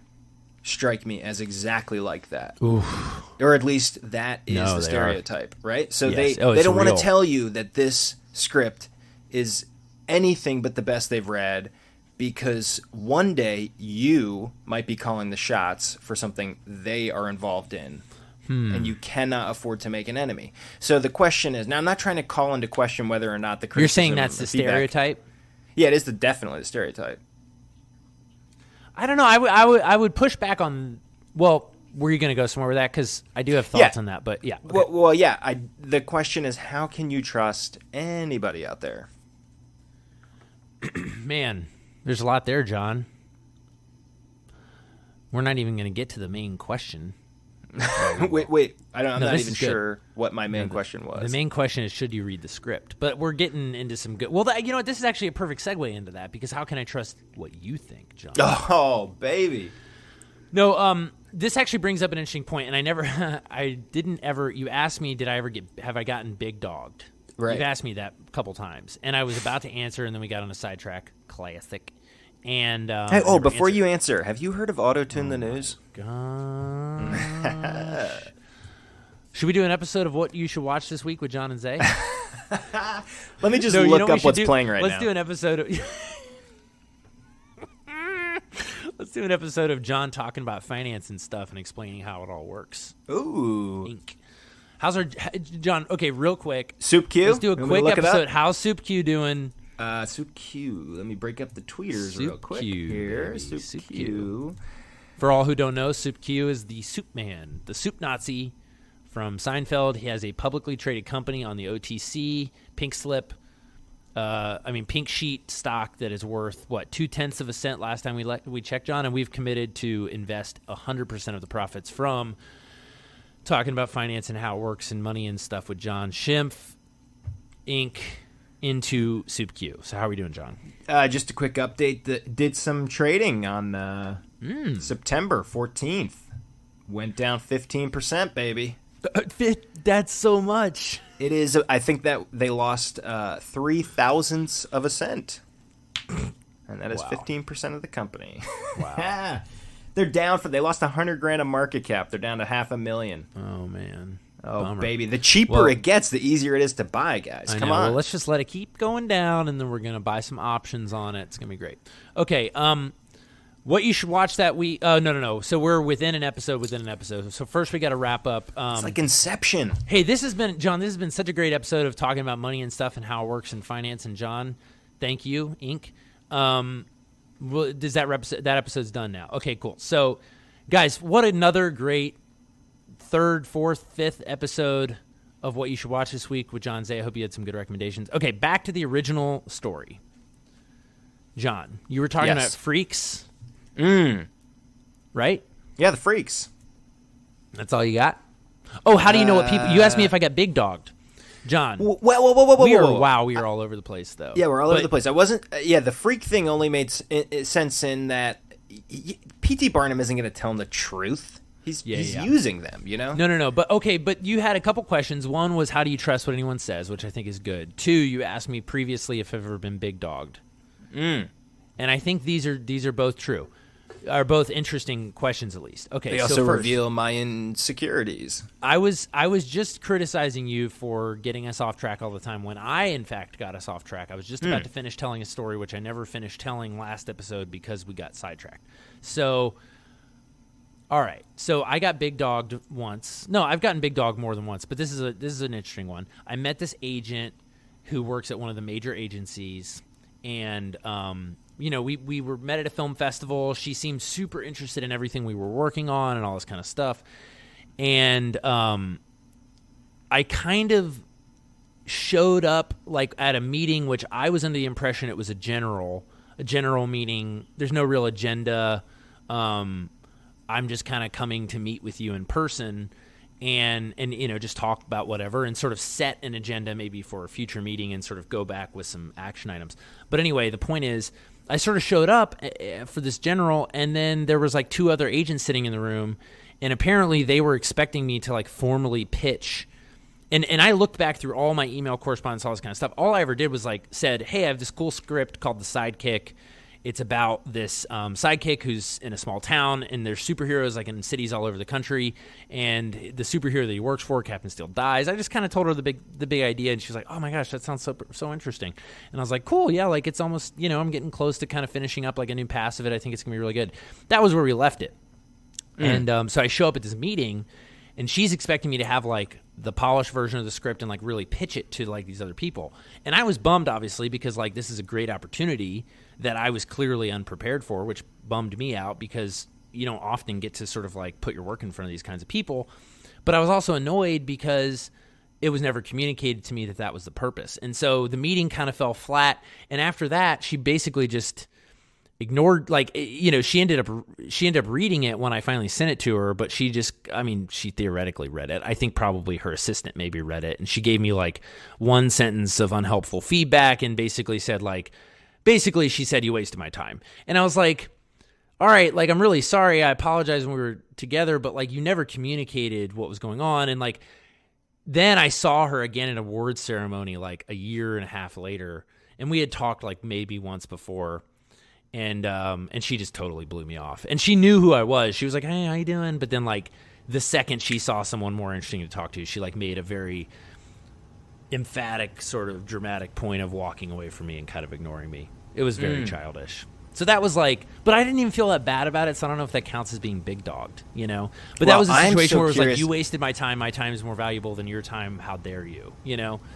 strike me as exactly like that. Oof. Or at least that is the stereotype, right? So yes. they don't want to tell you that this script is anything but the best they've read, because one day you might be calling the shots for something they are involved in, and you cannot afford to make an enemy. So the question is, now I'm not trying to call into question whether or not the criticism... You're saying that's the stereotype? Yeah, it is definitely the stereotype. I don't know. I would push back on... Well, were you going to go somewhere with that? Because I do have thoughts on that, but yeah. Okay. Well, yeah. The question is, how can you trust anybody out there? Man, there's a lot there, John. We're not even going to get to the main question. Wait. I'm not even sure what my main question was. The main question is, should you read the script? But we're getting into some good... Well, you know what? This is actually a perfect segue into that, because how can I trust what you think, John? Oh, baby. No, this actually brings up an interesting point, and you asked me, have I gotten big dogged? Right. You've asked me that a couple times, and I was about to answer, and then we got on a sidetrack. Classic. And before you answer, have you heard of Auto-Tune the News? God. Should we do an episode of What You Should Watch This Week with John and Zay? Let me just look up what's playing right now. Let's do an episode of... Let's do an episode of John talking about finance and stuff and explaining how it all works. Ooh. How's John, okay, real quick. Soup Q? Let's do a quick episode. How's Soup Q doing? Soup Q. Let me break up the tweeters real quick Q, here. baby. Soup Q. For all who don't know, Soup Q is the soup man, the soup Nazi from Seinfeld. He has a publicly traded company on the OTC, Pink Slip. Pink Sheet stock that is worth, 0.2 of a cent last time we checked, John, and we've committed to invest 100% of the profits from talking about finance and how it works and money and stuff with John Schimpf, Inc., into Soup Q. So how are we doing, John? Just a quick update. Did some trading on September 14th. Went down 15%, baby. That's so much. It is. I think that they lost 0.003 of a cent, and that is 15% of the company. Wow. They're down They lost $100,000 of market cap. They're down to $500,000. Oh man. Oh Bummer. baby. The cheaper it gets, the easier it is to buy, guys. Come on. Well, let's just let it keep going down, and then we're gonna buy some options on it. It's gonna be great. Okay. What you should watch that week? No. So we're within an episode. So first we got to wrap up. It's like Inception. Hey, this has been such a great episode of talking about money and stuff and how it works in finance. And John, thank you, Inc. Does that episode's done now? Okay, cool. So, guys, what another great 3rd, 4th, 5th episode of What You Should Watch This Week with John Zay. I hope you had some good recommendations. Okay, back to the original story. John, you were talking about freaks. Right? Yeah, the freaks. That's all you got? Oh, how do you know what people? You asked me if I got big dogged, John. Whoa. We are all over the place though. Yeah, we're all over the place. I wasn't. The freak thing only made sense in that P.T. Barnum isn't going to tell him the truth. He's using them, you know? No. But okay, but you had a couple questions. One was, how do you trust what anyone says, which I think is good. Two, you asked me previously if I've ever been big dogged. And I think these are both true. Are both interesting questions, at least. Okay. They also reveal my insecurities. I was just criticizing you for getting us off track all the time when I, in fact, got us off track. I was just about to finish telling a story, which I never finished telling last episode because we got sidetracked. So... all right, so I got big dogged once. No, I've gotten big dogged more than once, but this is an interesting one. I met this agent who works at one of the major agencies, and we were met at a film festival. She seemed super interested in everything we were working on and all this kind of stuff, and I kind of showed up like at a meeting, which I was under the impression it was a general meeting. There's no real agenda. I'm just kind of coming to meet with you in person and just talk about whatever and sort of set an agenda maybe for a future meeting and sort of go back with some action items. But anyway, the point is I sort of showed up for this general, and then there was like two other agents sitting in the room, and apparently they were expecting me to like formally pitch. And I looked back through all my email correspondence, all this kind of stuff. All I ever did was like said, hey, I have this cool script called The Sidekick. It's about this sidekick who's in a small town, and there's superheroes like in cities all over the country. And the superhero that he works for, Captain Steel, dies. I just kind of told her the big idea, and she's like, "Oh my gosh, that sounds so interesting." And I was like, "Cool, yeah, like it's almost I'm getting close to kind of finishing up like a new pass of it. I think it's gonna be really good." That was where we left it. And so I show up at this meeting, and she's expecting me to have like the polished version of the script and like really pitch it to like these other people. And I was bummed, obviously, because like this is a great opportunity that I was clearly unprepared for, which bummed me out because you don't often get to sort of like put your work in front of these kinds of people. But I was also annoyed because it was never communicated to me that that was the purpose. And so the meeting kind of fell flat. And after that, she basically just ignored, like, she ended up reading it when I finally sent it to her, but she theoretically read it. I think probably her assistant maybe read it. And she gave me like one sentence of unhelpful feedback and basically said she said, "You wasted my time." And I was like, all right, like, I'm really sorry. I apologize when we were together, but like, you never communicated what was going on. And like, then I saw her again at a awards ceremony, like a year and a half later. And we had talked like maybe once before. And she just totally blew me off. And she knew who I was. She was like, "Hey, how you doing?" But then like the second she saw someone more interesting to talk to, she like made a very emphatic sort of dramatic point of walking away from me and kind of ignoring me. It was very childish. So that was like, but I didn't even feel that bad about it, so I don't know if that counts as being big dogged, But that was a situation where it was like, you wasted my time is more valuable than your time, how dare you,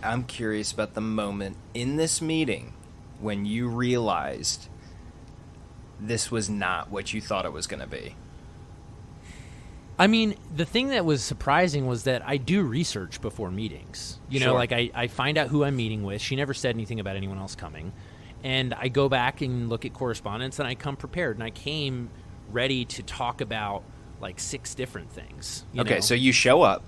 I'm curious about the moment in this meeting when you realized this was not what you thought it was going to be. I mean, the thing that was surprising was that I do research before meetings. Sure. Like I find out who I'm meeting with. She never said anything about anyone else coming. And I go back and look at correspondence, and I come prepared. And I came ready to talk about like 6 different things. Okay, so you show up.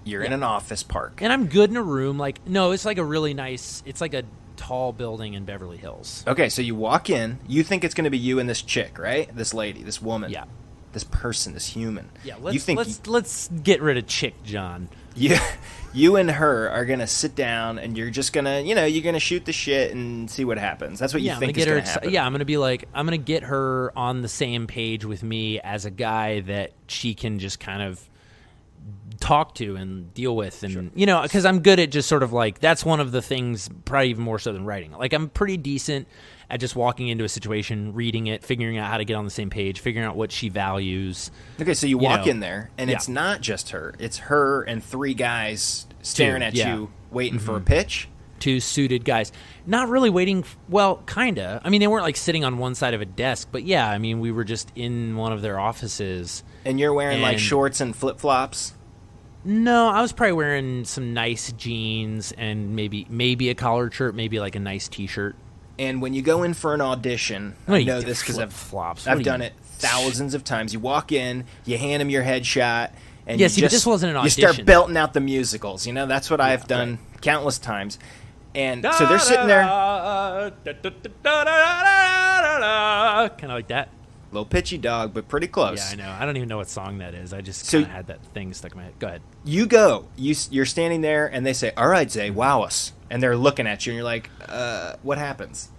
You're in an office park. And I'm good in a room. Like, no, it's like a really nice, it's like a tall building in Beverly Hills. Okay, so you walk in. You think it's going to be you and this chick, right? This lady, this woman. Yeah. This person, this human. Yeah, let's get rid of chick, John. You and her are gonna sit down, and you're just gonna, you're gonna shoot the shit and see what happens. That's what you think is gonna happen. Yeah, I'm gonna get her on the same page with me as a guy that she can just kind of talk to and deal with, and because I'm good at just sort of like, that's one of the things, probably even more so than writing. Like, I'm pretty decent at just walking into a situation, reading it, figuring out how to get on the same page, figuring out what she values. Okay, so you walk in there, and it's not just her. It's her and 3 guys staring at you, waiting for a pitch. 2 suited guys. Not really waiting, well, kind of. I mean, they weren't like sitting on one side of a desk, but yeah, I mean, we were just in one of their offices. And you're wearing like shorts and flip-flops? No, I was probably wearing some nice jeans and maybe a collared shirt, maybe like a nice T-shirt. And when you go in for an audition, I know this because I've done it thousands of times. You walk in, you hand them your headshot, And yeah, see, but this wasn't an audition. You start belting out the musicals. You know, that's what I've done countless times. And so they're sitting there. Kind of like that. Little pitchy dog, but pretty close. Yeah, I know. I don't even know what song that is. I just kind of had that thing stuck in my head. Go ahead. You go. You're standing there, and they say, all right, Zay, wow us. And they're looking at you, and you're like, what happens?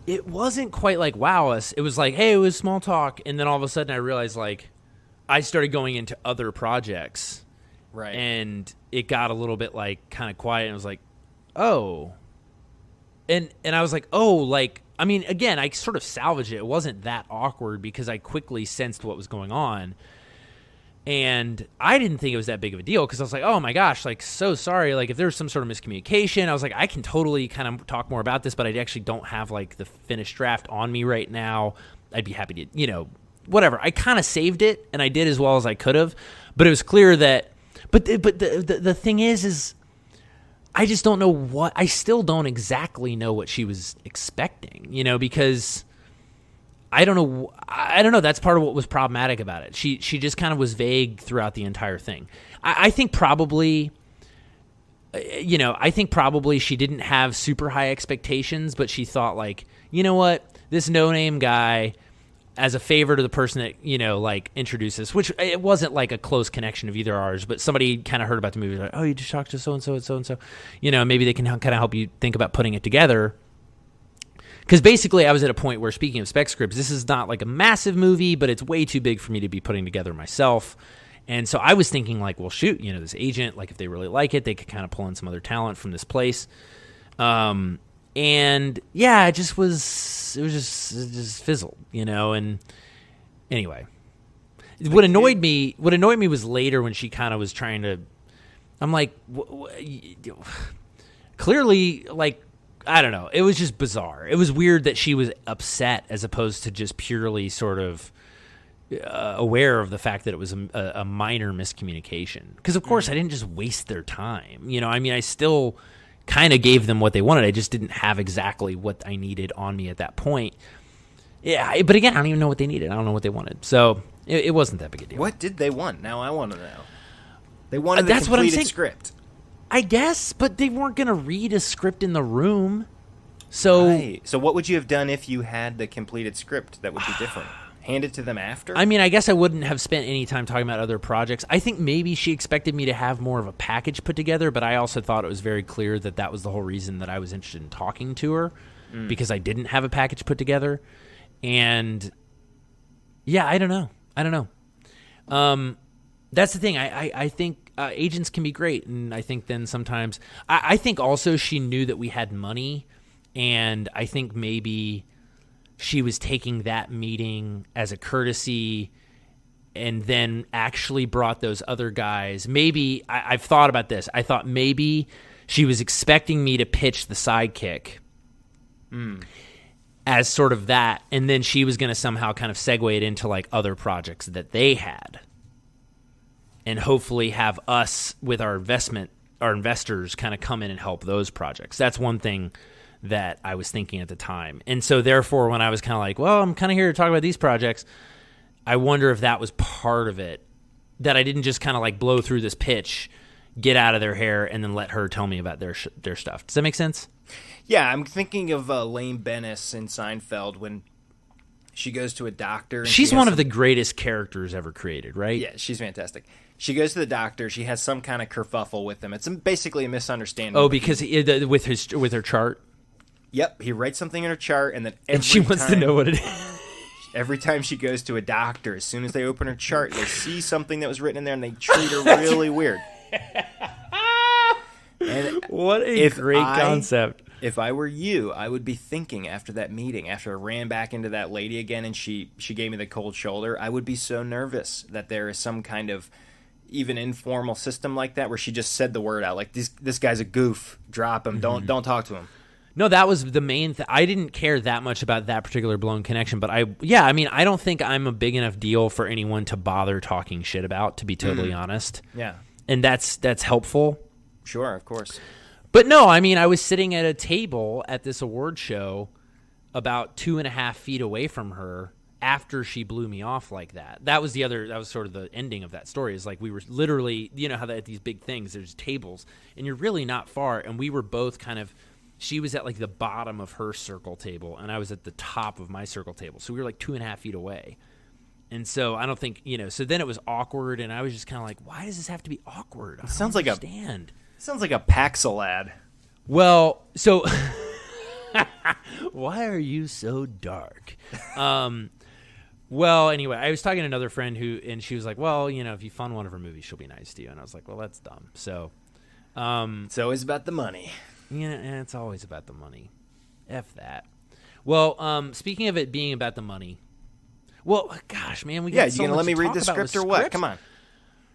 It wasn't quite like wow us. It was like, hey, it was small talk. And then all of a sudden I realized, like, I started going into other projects. Right. And it got a little bit, like, kind of quiet. And I was like, oh. And I was like, oh, like, I mean, again, I sort of salvaged it. It wasn't that awkward because I quickly sensed what was going on. And I didn't think it was that big of a deal because I was like, oh, my gosh, like, so sorry. Like, if there's some sort of miscommunication, I was like, I can totally kind of talk more about this, but I actually don't have, like, the finished draft on me right now. I'd be happy to, you know, whatever. I kind of saved it, and I did as well as I could have. But it was clear that – but the thing is I just don't know what – I still don't exactly know what she was expecting, you know, because I don't know. That's part of what was problematic about it. She just kind of was vague throughout the entire thing. I think probably she didn't have super high expectations, but she thought, like, you know what, this no-name guy – as a favor to the person that, you know, like, introduced us, which it wasn't like a close connection of either ours, but somebody kind of heard about the movie, like, oh, you just talked to so-and-so and so-and-so. You know, maybe they can kind of help you think about putting it together. Because basically I was at a point where, speaking of spec scripts, this is not like a massive movie, but it's way too big for me to be putting together myself. And so I was thinking, like, well, shoot, you know, this agent, like, if they really like it, they could kind of pull in some other talent from this place. And yeah, it just fizzled, you know. And anyway, what annoyed me was later when she kind of was trying to. I'm like, clearly, like, I don't know. It was just bizarre. It was weird that she was upset as opposed to just purely sort of aware of the fact that it was a minor miscommunication. Because of course I didn't just waste their time. You know, I mean, I still kind of gave them what they wanted. I just didn't have exactly what I needed on me at that point. Yeah, but again, I don't even know what they needed. I don't know what they wanted. So it wasn't that big a deal. What did they want? Now I want to know. They wanted the completed script. I guess, but they weren't going to read a script in the room. So, right. So what would you have done if you had the completed script that would be different? Hand it to them after? I mean, I guess I wouldn't have spent any time talking about other projects. I think maybe she expected me to have more of a package put together, but I also thought it was very clear that that was the whole reason that I was interested in talking to her, because I didn't have a package put together. And yeah, I don't know. That's the thing. I think agents can be great, and I think then sometimes I think also she knew that we had money, and I think maybe she was taking that meeting as a courtesy and then actually brought those other guys. Maybe I've thought about this. I thought maybe she was expecting me to pitch the sidekick as sort of that, and then she was going to somehow kind of segue it into like other projects that they had, and hopefully have us with our investors kind of come in and help those projects. That's one thing that I was thinking at the time. And so therefore, when I was kind of like, well, I'm kind of here to talk about these projects, I wonder if that was part of it, that I didn't just kind of like blow through this pitch, get out of their hair, and then let her tell me about their stuff. Does that make sense? Yeah, I'm thinking of Lane Bennis in Seinfeld when she goes to a doctor. And she's one of the greatest characters ever created, right? Yeah, she's fantastic. She goes to the doctor. She has some kind of kerfuffle with him. It's basically a misunderstanding. Oh, because with her chart? Yep, he writes something in her chart, and then she wants to know what it is. Every time she goes to a doctor, as soon as they open her chart, they see something that was written in there, and they treat her really weird. And what a great concept. If I were you, I would be thinking after that meeting, after I ran back into that lady again and she gave me the cold shoulder, I would be so nervous that there is some kind of even informal system like that where she just said the word out, like, this guy's a goof, drop him, don't talk to him. No, that was the main thing. I didn't care that much about that particular blown connection, but I don't think I'm a big enough deal for anyone to bother talking shit about, to be totally honest. Yeah. And that's helpful. Sure, of course. But no, I mean, I was sitting at a table at this award show about 2.5 feet away from her, after she blew me off like that. That was sort of the ending of that story, is like we were literally, you know how at these big things, there's tables, and you're really not far, and we were both kind of, she was at like the bottom of her circle table, and I was at the top of my circle table. So we were like 2.5 feet away. And so I don't think, so then it was awkward, and I was just kind of like, why does this have to be awkward? Sounds like understand. Sounds like a Paxilad. Well, so why are you so dark? Well, anyway, I was talking to another friend and she was like, well, if you fund one of her movies, she'll be nice to you. And I was like, well, that's dumb. So, it's always about the money. It's always about the money. F that. Well, speaking of it being about the money, well, gosh, man, we got so you gonna much let me to read talk the about script with or what? scripts. Come on.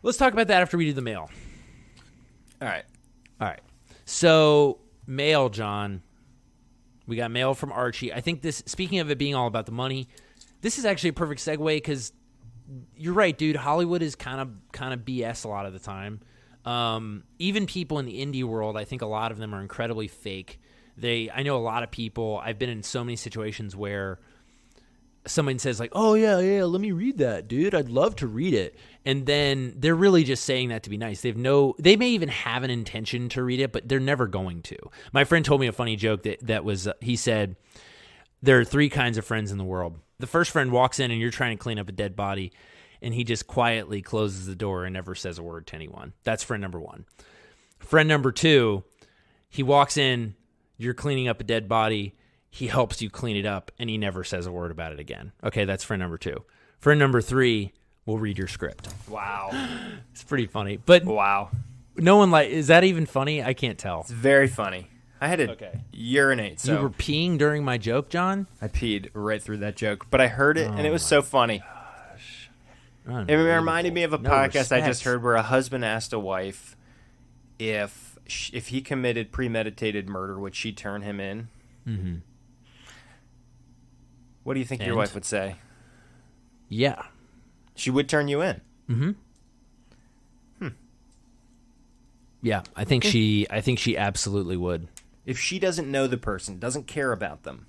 Let's talk about that after we do the mail. All right. So, mail, John. We got mail from Archie. I think this, speaking of it being all about the money, this is actually a perfect segue because you're right, dude. Hollywood is kind of BS a lot of the time. Even people in the indie world, I think a lot of them are incredibly fake. I know a lot of people. I've been in so many situations where someone says like, "Oh yeah, let me read that, dude. I'd love to read it," and then they're really just saying that to be nice. They may even have an intention to read it, but they're never going to. My friend told me a funny joke that was he said there are 3 kinds of friends in the world. The first friend walks in and you're trying to clean up a dead body, and he just quietly closes the door and never says a word to anyone. That's friend number 1. Friend number 2, he walks in, you're cleaning up a dead body, he helps you clean it up, and he never says a word about it again. Okay, that's friend number 2. Friend number 3 will read your script. Wow. It's pretty funny. But wow. No one is that even funny? I can't tell. It's very funny. I had to urinate. So you were peeing during my joke, John? I peed right through that joke, but I heard it, and it was so funny. It reminded me of a podcast I just heard where a husband asked a wife if he committed premeditated murder, would she turn him in? Mm-hmm. What do you think your wife would say? Yeah. She would turn you in. Mm-hmm. Yeah, I think she absolutely would. If she doesn't know the person, doesn't care about them.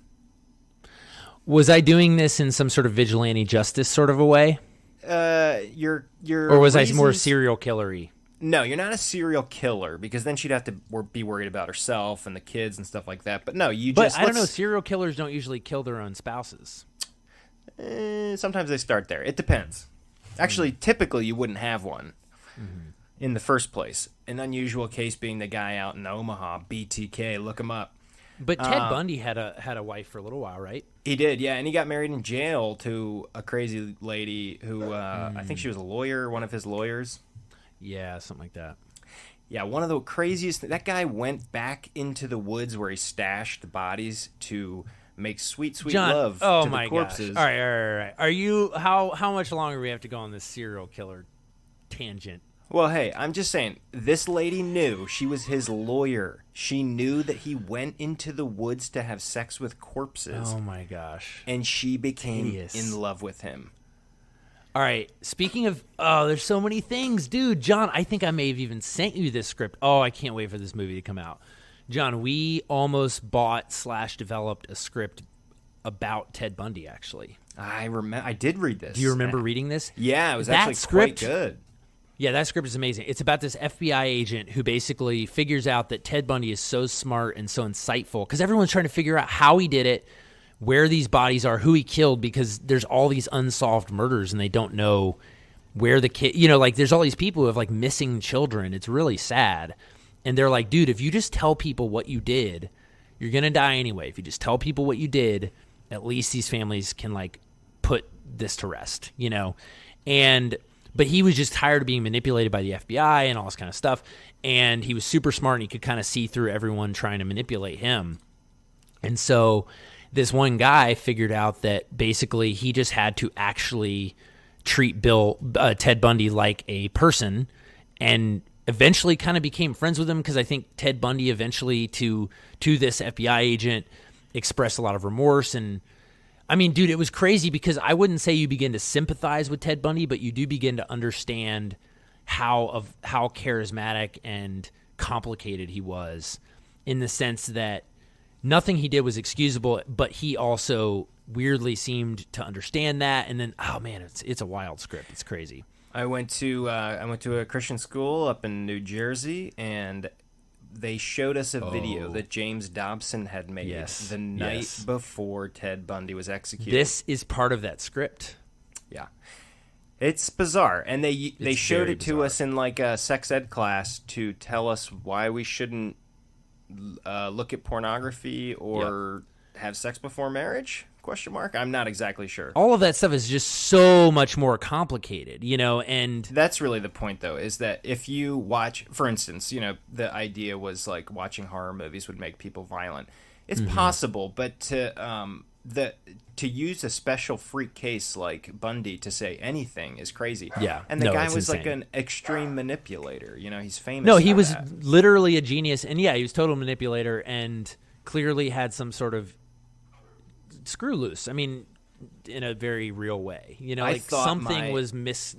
Was I doing this in some sort of vigilante justice sort of a way? Your or was I more serial killery? No, you're not a serial killer, because then she'd have to be worried about herself and the kids and stuff like that. But no, But I don't know. Serial killers don't usually kill their own spouses. Sometimes they start there. It depends. Actually, typically you wouldn't have one in the first place. An unusual case being the guy out in Omaha, BTK. Look him up. But Ted Bundy had a wife for a little while, right? He did, yeah, and he got married in jail to a crazy lady who I think she was a lawyer, one of his lawyers. Yeah, something like that. Yeah, one of the craziest. That guy went back into the woods where he stashed bodies to make sweet John, love to the corpses. Gosh. All right. Are you how much longer do we have to go on this serial killer tangent? Well, hey, I'm just saying, this lady knew. She was his lawyer. She knew that he went into the woods to have sex with corpses. Oh, my gosh. And she became in love with him. All right, speaking of, there's so many things. Dude, John, I think I may have even sent you this script. Oh, I can't wait for this movie to come out. John, we almost bought/developed a script about Ted Bundy, actually. I did read this. Do you remember reading this? Yeah, it was actually quite good. Yeah, that script is amazing. It's about this FBI agent who basically figures out that Ted Bundy is so smart and so insightful because everyone's trying to figure out how he did it, where these bodies are, who he killed, because there's all these unsolved murders and they don't know where the kid, there's all these people who have missing children. It's really sad. And they're like, dude, if you just tell people what you did, you're going to die anyway. If you just tell people what you did, at least these families can put this to rest, But he was just tired of being manipulated by the FBI and all this kind of stuff. And he was super smart and he could kind of see through everyone trying to manipulate him. And so this one guy figured out that basically he just had to actually treat Ted Bundy like a person, and eventually kind of became friends with him because I think Ted Bundy eventually to this FBI agent expressed a lot of remorse. And I mean, dude, it was crazy because I wouldn't say you begin to sympathize with Ted Bundy, but you do begin to understand how charismatic and complicated he was, in the sense that nothing he did was excusable, but he also weirdly seemed to understand that, and then oh man, it's a wild script. It's crazy. I went to a Christian school up in New Jersey, and they showed us a video that James Dobson had made the night before Ted Bundy was executed. This is part of that script. Yeah. It's bizarre, and they showed it to us in like a sex ed class to tell us why we shouldn't look at pornography or have sex before marriage? ? I'm not exactly sure. All of that stuff is just so much more complicated, and that's really the point, though, is that if you watch, for instance, the idea was like watching horror movies would make people violent. It's possible, but to use a special freak case like Bundy to say anything is crazy. Yeah, and the guy was insane. Like an extreme manipulator. He's famous. No, he was that. literally a genius, and he was a total manipulator, and clearly had some sort of screw loose. I mean, in a very real way. Like something was miss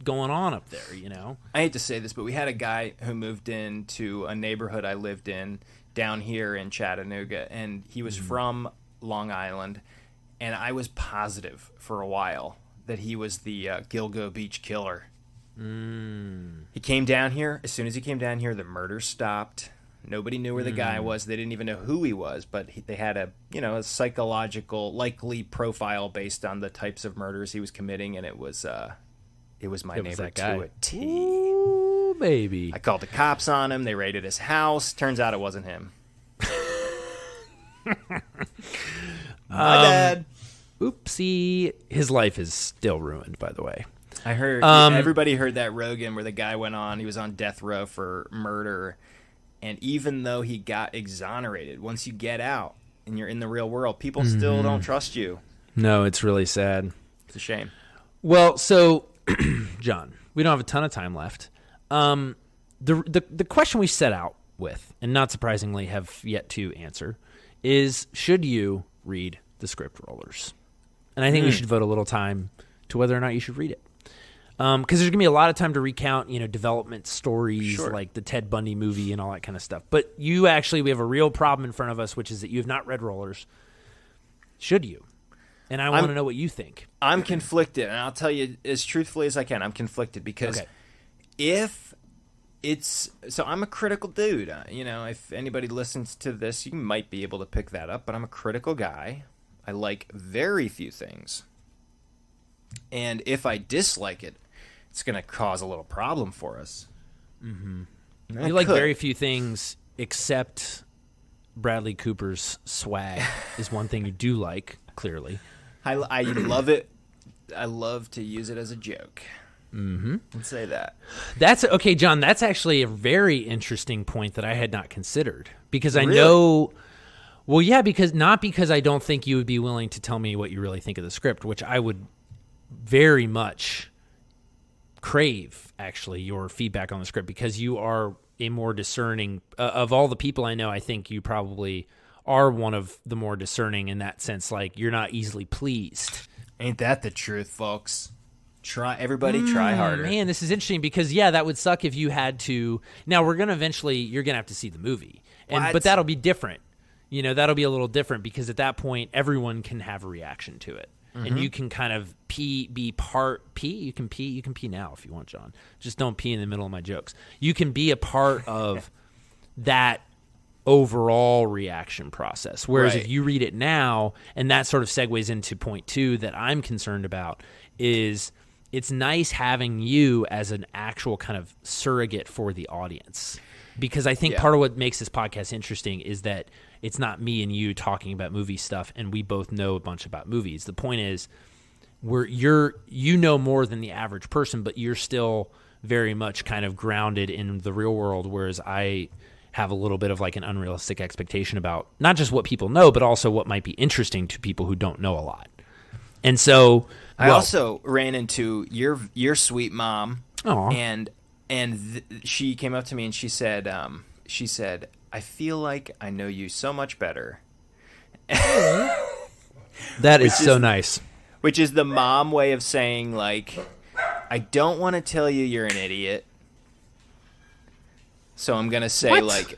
going on up there. I hate to say this, but we had a guy who moved into a neighborhood I lived in down here in Chattanooga, and he was from Long Island, and I was positive for a while that he was the Gilgo Beach killer. He came down here. As soon as he came down here, the murder stopped. Nobody knew where the guy was. They didn't even know who he was, but they had a psychological likely profile based on the types of murders he was committing, and it was my neighbor to a T. Ooh, baby. I called the cops on him. They raided his house. Turns out it wasn't him. My bad. Oopsie. His life is still ruined, by the way. I heard everybody heard that Rogan where the guy went on. He was on death row for murder. And even though he got exonerated, once you get out and you're in the real world, people still don't trust you. No, it's really sad. It's a shame. Well, so, John, we don't have a ton of time left. The question we set out with, and not surprisingly have yet to answer, is should you read the script rollers? And I think we should devote a little time to whether or not you should read it. Because there's going to be a lot of time to recount, development stories like the Ted Bundy movie and all that kind of stuff. But we have a real problem in front of us, which is that you have not read Rollers. Should you? And I want to know what you think. I'm conflicted, and I'll tell you as truthfully as I can. I'm conflicted because if it's – so I'm a critical dude. If anybody listens to this, you might be able to pick that up. But I'm a critical guy. I like very few things. And if I dislike it, it's going to cause a little problem for us. You like very few things except Bradley Cooper's swag is one thing you do like, clearly. I love it. I love to use it as a joke. Let's say that. That's okay, John. That's actually a very interesting point that I had not considered because I Really? know. Well, yeah, because I don't think you would be willing to tell me what you really think of the script, which I would very much crave, actually, your feedback on the script because you are a more discerning of all the people I know. I think you probably are one of the more discerning in that sense. Like you're not easily pleased. Ain't that the truth, folks? Try harder. Man, this is interesting because that would suck if you had to. Now you're gonna have to see the movie, but that'll be different. That'll be a little different because at that point everyone can have a reaction to it. And you can kind of be part pee. You can pee now if you want, John. Just don't pee in the middle of my jokes. You can be a part of that overall reaction process. Whereas if you read it now, and that sort of segues into point 2 that I'm concerned about, is it's nice having you as an actual kind of surrogate for the audience. Because I think part of what makes this podcast interesting is that it's not me and you talking about movie stuff, and we both know a bunch about movies. The point is, you know more than the average person, but you're still very much kind of grounded in the real world, whereas I have a little bit of like an unrealistic expectation about not just what people know, but also what might be interesting to people who don't know a lot. And so I also ran into your sweet mom, Aww. and she came up to me and she said, I feel like I know you so much better. That is so nice. Which is the mom way of saying, like, I don't want to tell you you're an idiot. So I'm going to say, What? like,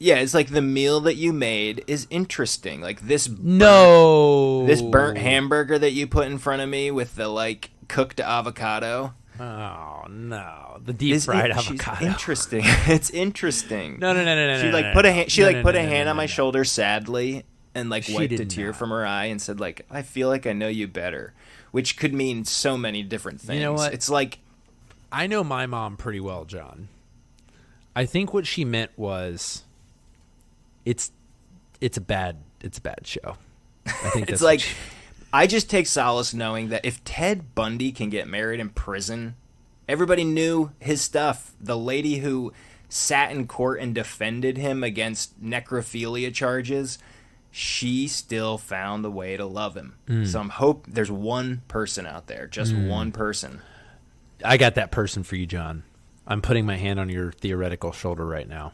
Yeah, it's like the meal that you made is interesting. Like this burnt hamburger that you put in front of me with the like cooked avocado. Oh no, the deep fried avocado. She's interesting. It's interesting. No. She like put a hand on my shoulder sadly and like wiped a tear from her eye and said like, I feel like I know you better, which could mean so many different things. You know what? It's like, I know my mom pretty well, John. I think what she meant was, it's a bad show. I think it's like. I just take solace knowing that if Ted Bundy can get married in prison, everybody knew his stuff. The lady who sat in court and defended him against necrophilia charges, she still found the way to love him. So there's one person out there, just one person. I got that person for you, John. I'm putting my hand on your theoretical shoulder right now.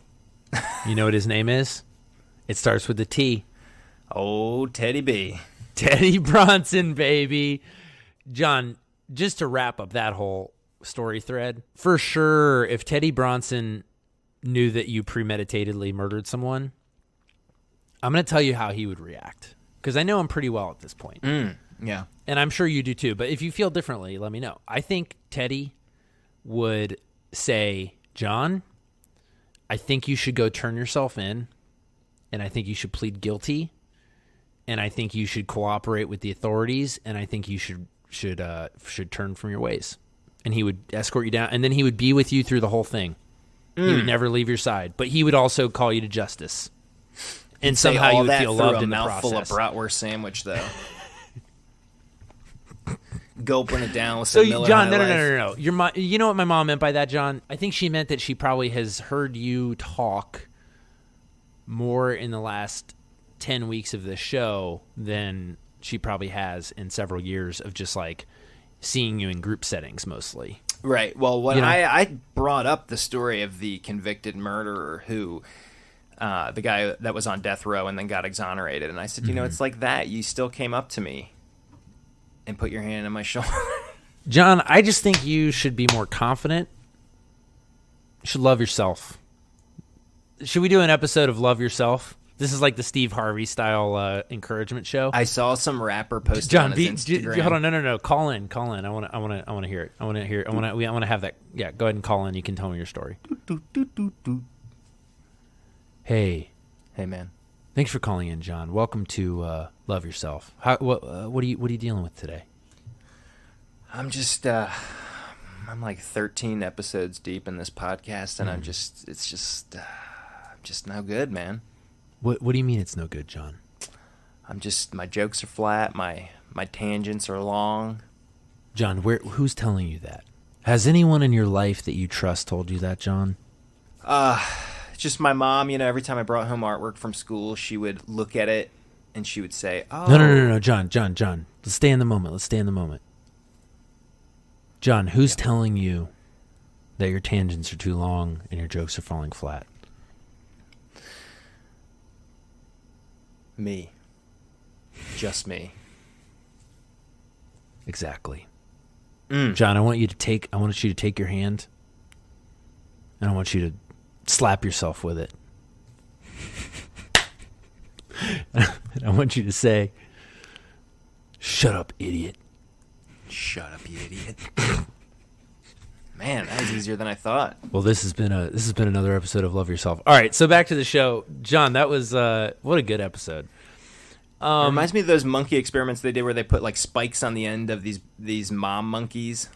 You know what his name is? It starts with a T. Oh, Teddy B. Teddy Bronson, baby. John, just to wrap up that whole story thread, for sure, if Teddy Bronson knew that you premeditatedly murdered someone, I'm going to tell you how he would react, because I know him pretty well at this point. Yeah. And I'm sure you do too, but if you feel differently, let me know. I think Teddy would say, John, I think you should go turn yourself in, and I think you should plead guilty, and I think you should cooperate with the authorities, and I think you should turn from your ways. And he would escort you down, and then he would be with you through the whole thing. He would never leave your side, but he would also call you to justice. And somehow you would feel loved in the process. Full of bratwurst sandwich, though. Gulping it down with some Miller John, High no. Life. You know what my mom meant by that, John? I think she meant that she probably has heard you talk more in the last 10 weeks of this show than she probably has in several years of just like seeing you in group settings mostly. Right. Well, I brought up the story of the convicted murderer who, the guy that was on death row and then got exonerated. And I said, it's like that. You still came up to me and put your hand on my shoulder. John, I just think you should be more confident. You should love yourself. Should we do an episode of Love Yourself? This is like the Steve Harvey style encouragement show. I saw some rapper post John, on his Instagram. hold on, no. Call in. I want to hear it. I want to have that. Yeah, go ahead and call in. You can tell me your story. Hey, man. Thanks for calling in, John. Welcome to Love Yourself. What are you dealing with today? I'm just I'm like 13 episodes deep in this podcast, and I'm just no good, man. What do you mean it's no good, John? My jokes are flat, my tangents are long. John, who's telling you that? Has anyone in your life that you trust told you that, John? Just my mom. Every time I brought home artwork from school, she would look at it and she would say, "Oh, no, John. Let's stay in the moment. John, who's telling you that your tangents are too long and your jokes are falling flat? Me. Just me. Exactly. John, I want you to take your hand, and I want you to slap yourself with it. And I want you to say, "Shut up, idiot." Shut up, you idiot. Man, that was easier than I thought. Well, this has been another episode of Love Yourself. All right, so back to the show. John, that was what a good episode. It reminds me of those monkey experiments they did where they put like spikes on the end of these mom monkeys.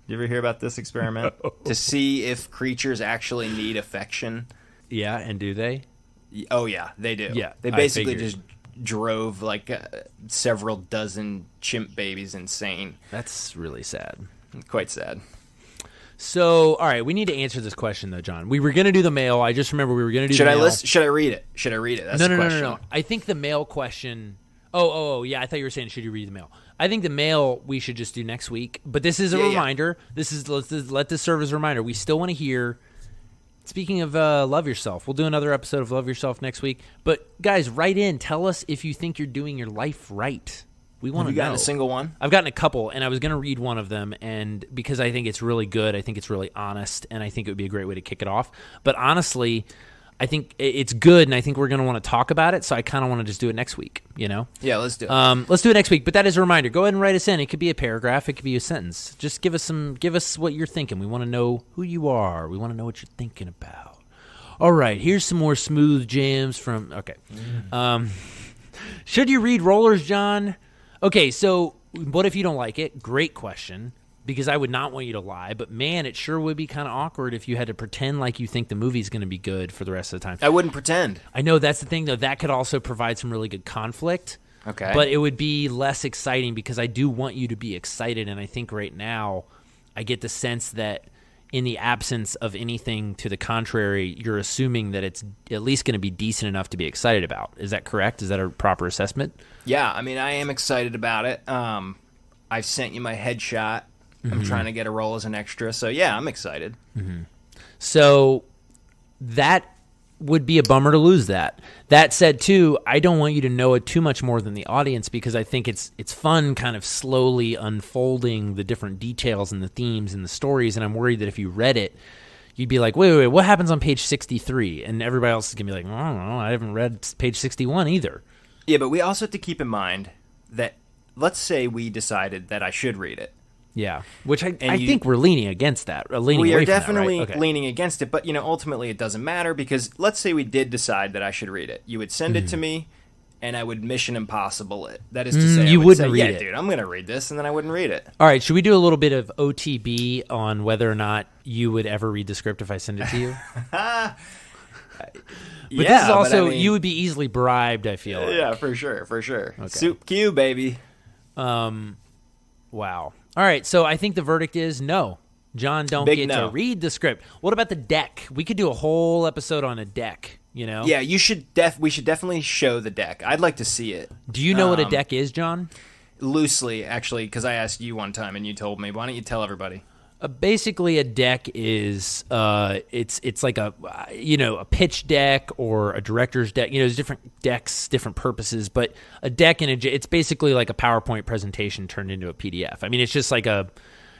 You ever hear about this experiment? No. To see if creatures actually need affection. Yeah, and do they? Oh, yeah, they do. Yeah, they basically just drove like several dozen chimp babies insane. That's really sad. Quite sad. So, all right, we need to answer this question, though, John. We were going to do the mail. I just remember we were going to do the mail. Should I read it? That's the question. No. I think the mail question... Oh, yeah, I thought you were saying, should you read the mail? I think the mail we should just do next week. But this is a reminder. Yeah. Let this serve as a reminder. We still want to hear... Speaking of Love Yourself, we'll do another episode of Love Yourself next week. But, guys, write in. Tell us if you think you're doing your life right. We want to know. Have you gotten a single one? I've gotten a couple, and I was going to read one of them, and because I think it's really good, I think it's really honest, and I think it would be a great way to kick it off. But honestly, I think it's good, and I think we're going to want to talk about it, so I kind of want to just do it next week, you know? Yeah, let's do it. Let's do it next week, but that is a reminder. Go ahead and write us in. It could be a paragraph. It could be a sentence. Just give us what you're thinking. We want to know who you are. We want to know what you're thinking about. All right, here's some more smooth jams from, okay. Should you read Rollers, John? Okay, so what if you don't like it? Great question. Because I would not want you to lie, but man, it sure would be kind of awkward if you had to pretend like you think the movie's going to be good for the rest of the time. I wouldn't pretend. I know, that's the thing, though. That could also provide some really good conflict. Okay. But it would be less exciting because I do want you to be excited, and I think right now I get the sense that in the absence of anything to the contrary, you're assuming that it's at least going to be decent enough to be excited about. Is that correct? Is that a proper assessment? Yeah, I mean, I am excited about it. I've sent you my headshot. I'm trying to get a role as an extra. So, yeah, I'm excited. So that would be a bummer to lose that. That said, too, I don't want you to know it too much more than the audience because I think it's fun kind of slowly unfolding the different details and the themes and the stories, and I'm worried that if you read it, you'd be like, wait, what happens on page 63? And everybody else is going to be like, I don't know, I haven't read page 61 either. Yeah, but we also have to keep in mind that let's say we decided that I should read it. Yeah, which I think we're leaning against that. We are definitely leaning against it, but ultimately it doesn't matter because let's say we did decide that I should read it. You would send it to me, and I would Mission Impossible it. That is to say, you wouldn't read it. Dude, I'm going to read this, and then I wouldn't read it. All right, should we do a little bit of OTB on whether or not you would ever read the script if I send it to you? But this is also, you would be easily bribed, I feel like. Yeah, for sure. Okay. Soup Q, baby. Wow. All right, so I think the verdict is no. John don't get to read the script. What about the deck? We could do a whole episode on a deck, you know? Yeah, we should definitely show the deck. I'd like to see it. Do you know what a deck is, John? Loosely, actually, because I asked you one time and you told me. Why don't you tell everybody? Basically, a deck is it's like a pitch deck or a director's deck. There's different decks, different purposes, but a deck it's basically like a PowerPoint presentation turned into a PDF. I mean, it's just like a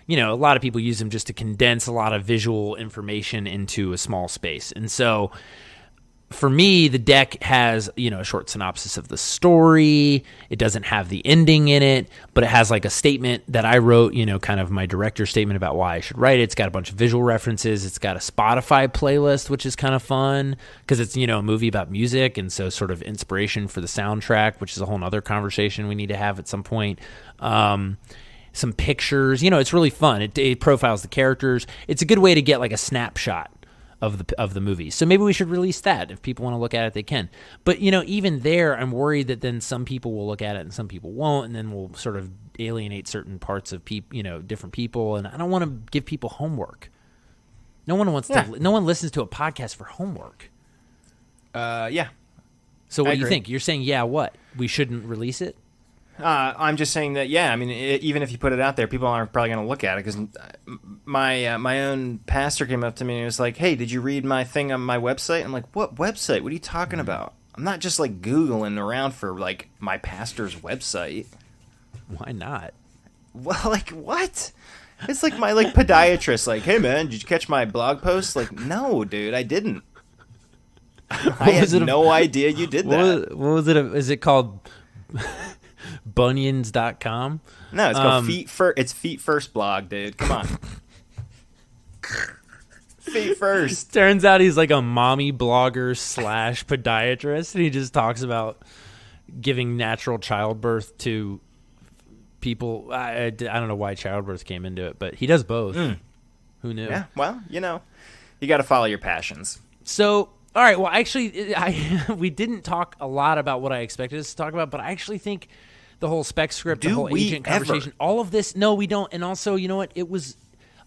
lot of people use them just to condense a lot of visual information into a small space, and so. For me, the deck has, a short synopsis of the story. It doesn't have the ending in it, but it has like a statement that I wrote, kind of my director's statement about why I should write it. It's got a bunch of visual references. It's got a Spotify playlist, which is kind of fun because it's, a movie about music. And so sort of inspiration for the soundtrack, which is a whole other conversation we need to have at some point. Some pictures, it's really fun. It profiles the characters. It's a good way to get like a snapshot of the movie. So maybe we should release that. If people want to look at it, they can. But, even there, I'm worried that then some people will look at it and some people won't, and then we'll sort of alienate certain parts of different people, and I don't want to give people homework. No one listens to a podcast for homework. Yeah. So what do you think? You're saying, what? We shouldn't release it? I'm just saying that, yeah, I mean, even if you put it out there, people aren't probably going to look at it because my own pastor came up to me and was like, hey, did you read my thing on my website? I'm like, what website? What are you talking about? I'm not just, like, Googling around for, like, my pastor's website. Why not? Well, like, what? It's like my, like, podiatrist, like, hey, man, did you catch my blog post? Like, no, dude, I didn't. I had no idea you did that. What was it? Is it called... Bunions.com? No, it's called Feet First. It's Feet First blog, dude. Come on. Feet First. Turns out he's like a mommy blogger / podiatrist, and he just talks about giving natural childbirth to people. I don't know why childbirth came into it, but he does both. Who knew? Yeah, well, you got to follow your passions. So, all right, well, actually, we didn't talk a lot about what I expected us to talk about, but I actually think the whole spec script, the whole agent conversation, all of this, no, we don't. And also, you know what?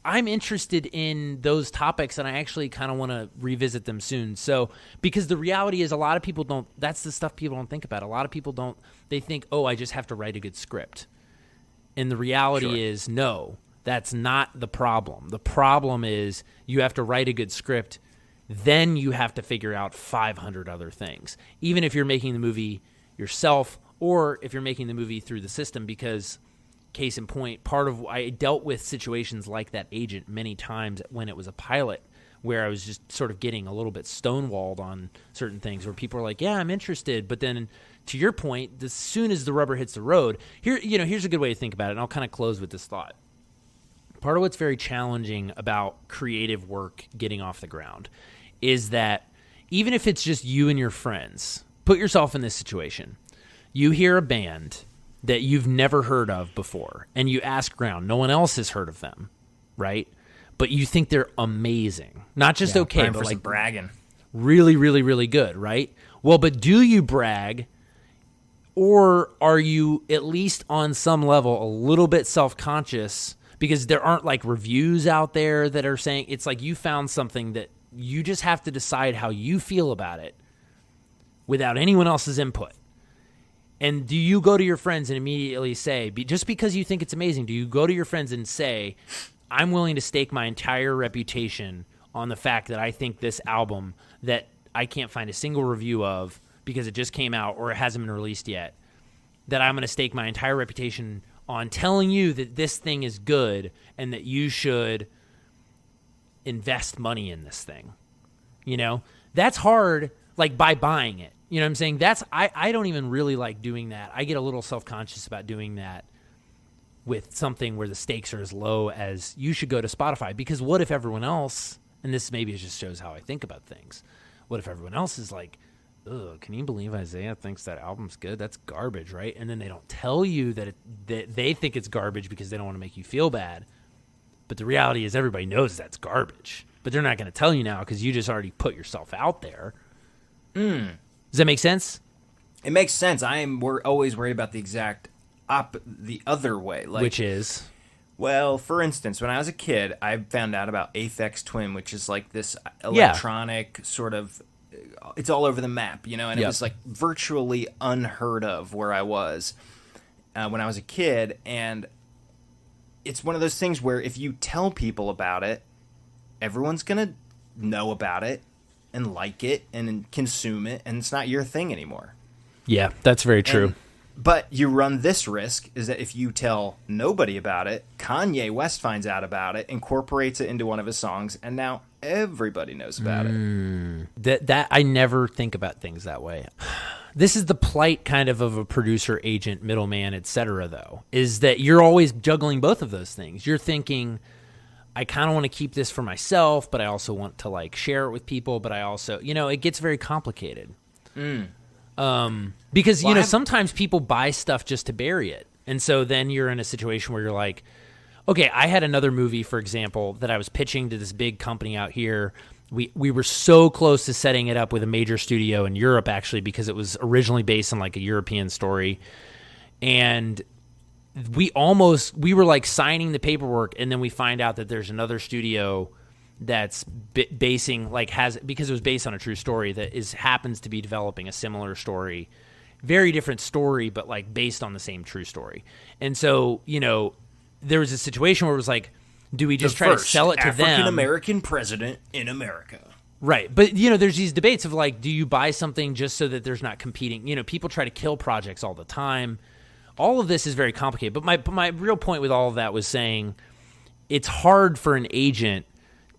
I'm interested in those topics, and I actually kind of want to revisit them soon. So, because the reality is a lot of people don't, that's the stuff people don't think about. A lot of people don't, they think, oh, I just have to write a good script. And the reality is, no, that's not the problem. The problem is you have to write a good script, then you have to figure out 500 other things, even if you're making the movie yourself or if you're making the movie through the system, because case in point, I dealt with situations like that agent many times when it was a pilot where I was just sort of getting a little bit stonewalled on certain things where people are like, yeah, I'm interested. But then to your point, as soon as the rubber hits the road, here's a good way to think about it. And I'll kind of close with this thought. Part of what's very challenging about creative work getting off the ground is that even if it's just you and your friends, put yourself in this situation. You hear a band that you've never heard of before, and you ask around. No one else has heard of them, right? But you think they're amazing. Not just okay, but like bragging. Really, really, really good, right? Well, but do you brag, or are you at least on some level a little bit self-conscious because there aren't like reviews out there that are saying it's like you found something that you just have to decide how you feel about it without anyone else's input. And do you go to your friends and immediately say, just because you think it's amazing, do you go to your friends and say, I'm willing to stake my entire reputation on the fact that I think this album that I can't find a single review of because it just came out or it hasn't been released yet, that I'm going to stake my entire reputation on telling you that this thing is good and that you should invest money in this thing? You know, that's hard, like by buying it. You know what I'm saying? I don't even really like doing that. I get a little self-conscious about doing that with something where the stakes are as low as you should go to Spotify. Because what if everyone else, and this maybe just shows how I think about things, what if everyone else is like, ugh, can you believe Isaiah thinks that album's good? That's garbage, right? And then they don't tell you that they think it's garbage because they don't want to make you feel bad. But the reality is everybody knows that's garbage. But they're not going to tell you now because you just already put yourself out there. Does that make sense? It makes sense. We're always worried about the exact the other way. Like, which is? Well, for instance, when I was a kid, I found out about Aphex Twin, which is like this electronic sort of, it's all over the map, you know, and it was like virtually unheard of where I was when I was a kid. And it's one of those things where if you tell people about it, everyone's going to know about it and like it and consume it, and it's not your thing anymore. Yeah, that's very true. But you run this risk, is that if you tell nobody about it, Kanye West finds out about it, incorporates it into one of his songs, and now everybody knows about it. That I never think about things that way. This is the plight kind of a producer, agent, middleman, etc., though, is that you're always juggling both of those things. You're thinking, I kind of want to keep this for myself, but I also want to like share it with people, but I also, you know, it gets very complicated. Because, you know, sometimes people buy stuff just to bury it. And so then you're in a situation where you're like, okay, I had another movie, for example, that I was pitching to this big company out here. We were so close to setting it up with a major studio in Europe, actually, because it was originally based on like a European story. And we were like signing the paperwork, and then we find out that there's another studio that's basing, like, because it was based on a true story, that happens to be developing a similar story, very different story, but like based on the same true story. And so, you know, there was a situation where it was like, do we just try to sell it to them? African American president in America. Right. But, you know, there's these debates of like, do you buy something just so that there's not competing? You know, people try to kill projects all the time. All of this is very complicated. But my real point with all of that was saying it's hard for an agent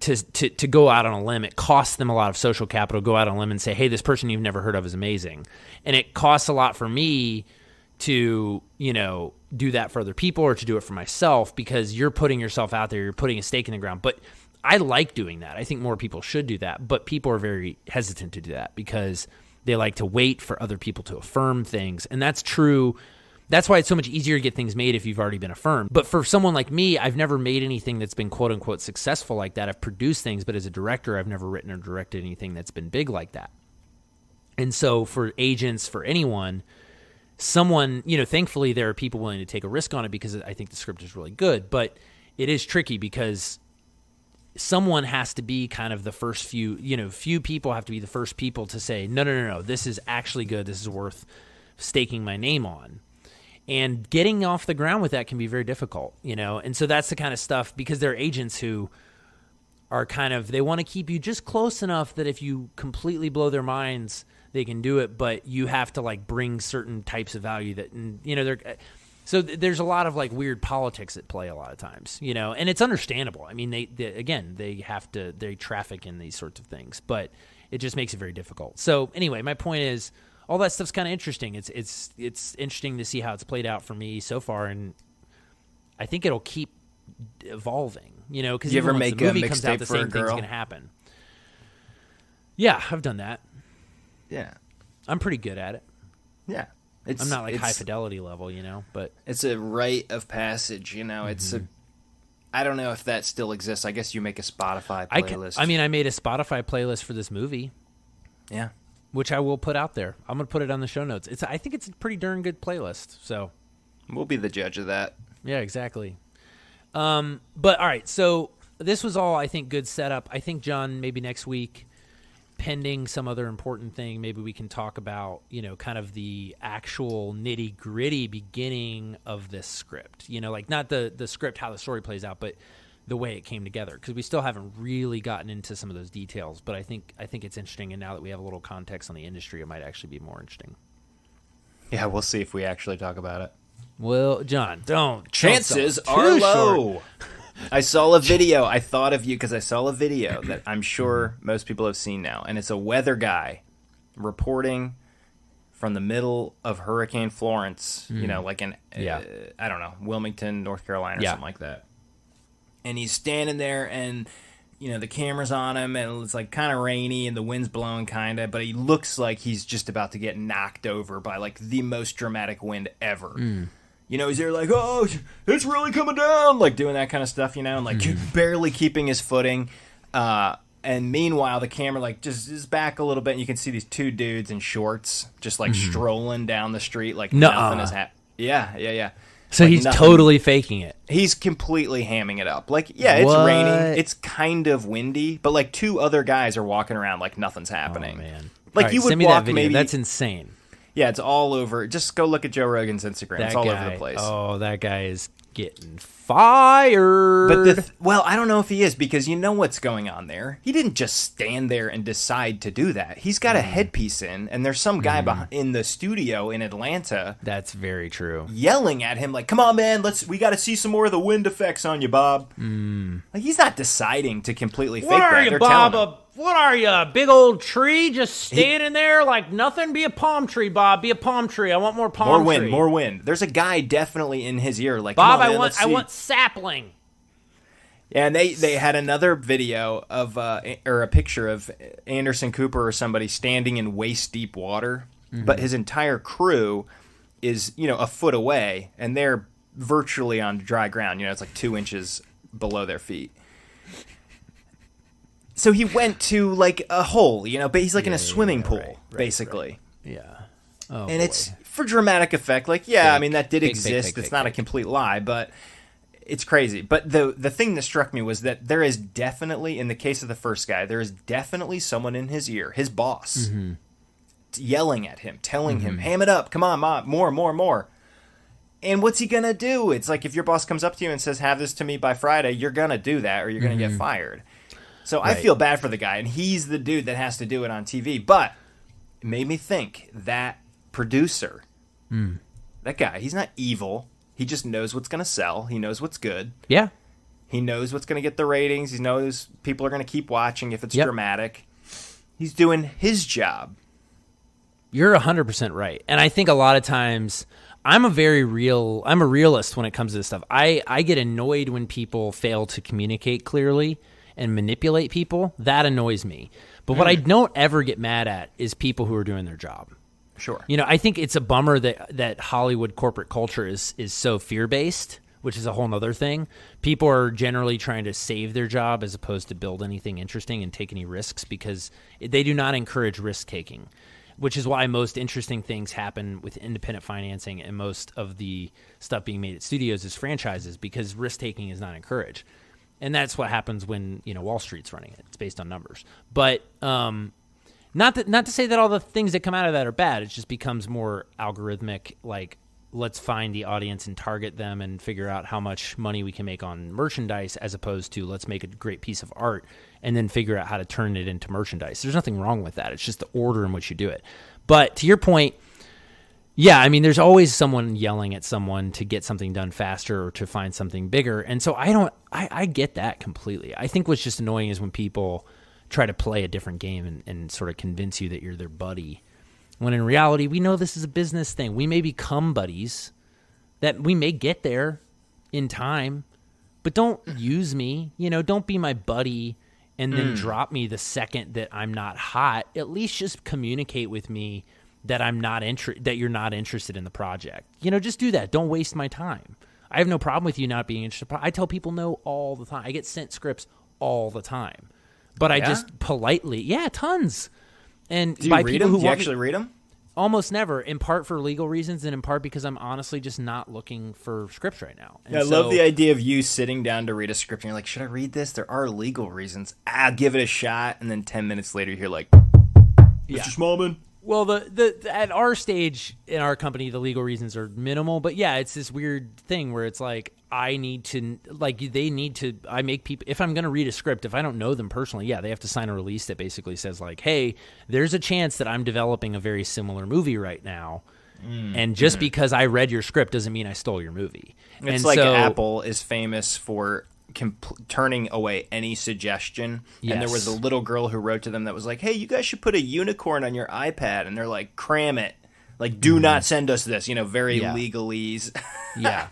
to go out on a limb. It costs them a lot of social capital, go out on a limb and say, hey, this person you've never heard of is amazing. And it costs a lot for me to, you know, do that for other people or to do it for myself, because you're putting yourself out there, you're putting a stake in the ground. But I like doing that. I think more people should do that. But people are very hesitant to do that because they like to wait for other people to affirm things. And that's true. That's why it's so much easier to get things made if you've already been affirmed. But for someone like me, I've never made anything that's been quote-unquote successful like that. I've produced things, but as a director, I've never written or directed anything that's been big like that. And so for agents, for anyone, someone, you know, thankfully there are people willing to take a risk on it because I think the script is really good. But it is tricky because someone has to be kind of the first few people have to be the first people to say, no, this is actually good. This is worth staking my name on. And getting off the ground with that can be very difficult, you know? And so that's the kind of stuff, because there are agents who are kind of, they want to keep you just close enough that if you completely blow their minds, they can do it, but you have to like bring certain types of value that, you know, So there's a lot of like weird politics at play a lot of times, you know, and it's understandable. I mean, they traffic in these sorts of things, but it just makes it very difficult. So anyway, my point is all that stuff's kind of interesting. It's interesting to see how it's played out for me so far, and I think it'll keep evolving, you know, because even once the movie comes out, the same thing's going to happen. Yeah, I've done that. Yeah. I'm pretty good at it. Yeah. I'm not like high fidelity level, you know, but it's a rite of passage, you know. It's I don't know if that still exists. I guess you make a Spotify playlist. I made a Spotify playlist for this movie. Yeah. Which I will put out there. I'm going to put it on the show notes. I think it's a pretty darn good playlist. So we'll be the judge of that. Yeah, exactly. But all right, so this was all, I think, good setup. I think, John, maybe next week, pending some other important thing, maybe we can talk about, you know, kind of the actual nitty-gritty beginning of this script. You know, like not the script, how the story plays out, but the way it came together. Because we still haven't really gotten into some of those details. But I think it's interesting, and now that we have a little context on the industry, it might actually be more interesting. Yeah, we'll see if we actually talk about it. Well, John, don't. Chances are low. I saw a video. I thought of you because I saw a video that I'm sure most people have seen now. And it's a weather guy reporting from the middle of Hurricane Florence, you know, like I don't know, Wilmington, North Carolina or something like that. And he's standing there and, you know, the camera's on him and it's like kind of rainy and the wind's blowing kind of, but he looks like he's just about to get knocked over by like the most dramatic wind ever. You know, he's there like, oh, it's really coming down, like doing that kind of stuff, you know, and like barely keeping his footing. And meanwhile, the camera like just is back a little bit, and you can see these two dudes in shorts just like strolling down the street like nothing is happening. Yeah. So like he's totally faking it. He's completely hamming it up. Like, yeah, it's raining. It's kind of windy, but like two other guys are walking around like nothing's happening. Oh, man. Like right, you would send me walk that video. maybe. That's insane. Yeah, it's all over. Just go look at Joe Rogan's Instagram. It's all over the place. Oh, that guy is getting fired. But well, I don't know if he is, because you know what's going on there. He didn't just stand there and decide to do that. He's got a headpiece in, and there's some guy in the studio in Atlanta. That's very true. Yelling at him like, "Come on, man! We got to see some more of the wind effects on you, Bob." Like he's not deciding to completely fake that. What are you, Bob? What are you, a big old tree just standing there like nothing? Be a palm tree, Bob. Be a palm tree. I want more palm tree. More wind. There's a guy definitely in his ear like, Bob, "Come on, man, I want sapling." Yeah, and they had another video of or a picture of Anderson Cooper or somebody standing in waist deep water, but his entire crew is, you know, a foot away, and they're virtually on dry ground. You know, it's like 2 inches below their feet. So he went to like a hole, you know, but he's like in a swimming pool, basically. Right. Yeah. Oh, and boy. it's for dramatic effect. Like, yeah, I mean, that did exist. It's not a complete lie, but it's crazy. But the thing that struck me was that there is definitely, in the case of the first guy, there is definitely someone in his ear, his boss, yelling at him, telling him, ham it up, come on, Mom, more. And what's he going to do? It's like if your boss comes up to you and says, have this to me by Friday, you're going to do that or you're going to get fired. So I feel bad for the guy, and he's the dude that has to do it on TV. But it made me think that producer, that guy, he's not evil. He just knows what's going to sell. He knows what's good. Yeah. He knows what's going to get the ratings. He knows people are going to keep watching if it's dramatic. He's doing his job. You're 100% right. And I think a lot of times I'm a realist when it comes to this stuff. I get annoyed when people fail to communicate clearly and manipulate people. That annoys me. But what I don't ever get mad at is people who are doing their job. Sure. You know, I think it's a bummer that Hollywood corporate culture is so fear-based, which is a whole other thing. People are generally trying to save their job as opposed to build anything interesting and take any risks, because they do not encourage risk-taking, which is why most interesting things happen with independent financing, and most of the stuff being made at studios is franchises, because risk-taking is not encouraged. And that's what happens when, you know, Wall Street's running it. It's based on numbers. But not to say that all the things that come out of that are bad. It just becomes more algorithmic, like let's find the audience and target them and figure out how much money we can make on merchandise, as opposed to let's make a great piece of art and then figure out how to turn it into merchandise. There's nothing wrong with that. It's just the order in which you do it. But to your point, Yeah, I mean, there's always someone yelling at someone to get something done faster or to find something bigger. And so I get that completely. I think what's just annoying is when people try to play a different game and sort of convince you that you're their buddy. When in reality, we know this is a business thing. We may become buddies, that we may get there in time, but don't use me. Don't be my buddy and then drop me the second that I'm not hot. At least just communicate with me that that you're not interested in the project. Just do that. Don't waste my time. I have no problem with you not being interested. I tell people no all the time. I get sent scripts all the time, but I just politely, tons. And do you read them? Do you actually read them? Almost never, in part for legal reasons and in part because I'm honestly just not looking for scripts right now. And I love the idea of you sitting down to read a script and you're like, should I read this? There are legal reasons. Give it a shot. And then 10 minutes later, you're like, Mr. Smallman. Well, the at our stage in our company, the legal reasons are minimal. But yeah, it's this weird thing where it's like, I make people, if I'm going to read a script, if I don't know them personally, they have to sign a release that basically says like, hey, there's a chance that I'm developing a very similar movie right now. And just because I read your script doesn't mean I stole your movie. It's like Apple is famous for turning away any suggestion. Yes. And there was a little girl who wrote to them that was like, hey, you guys should put a unicorn on your iPad. And they're like, cram it. Like, do not send us this, very legalese. Yeah.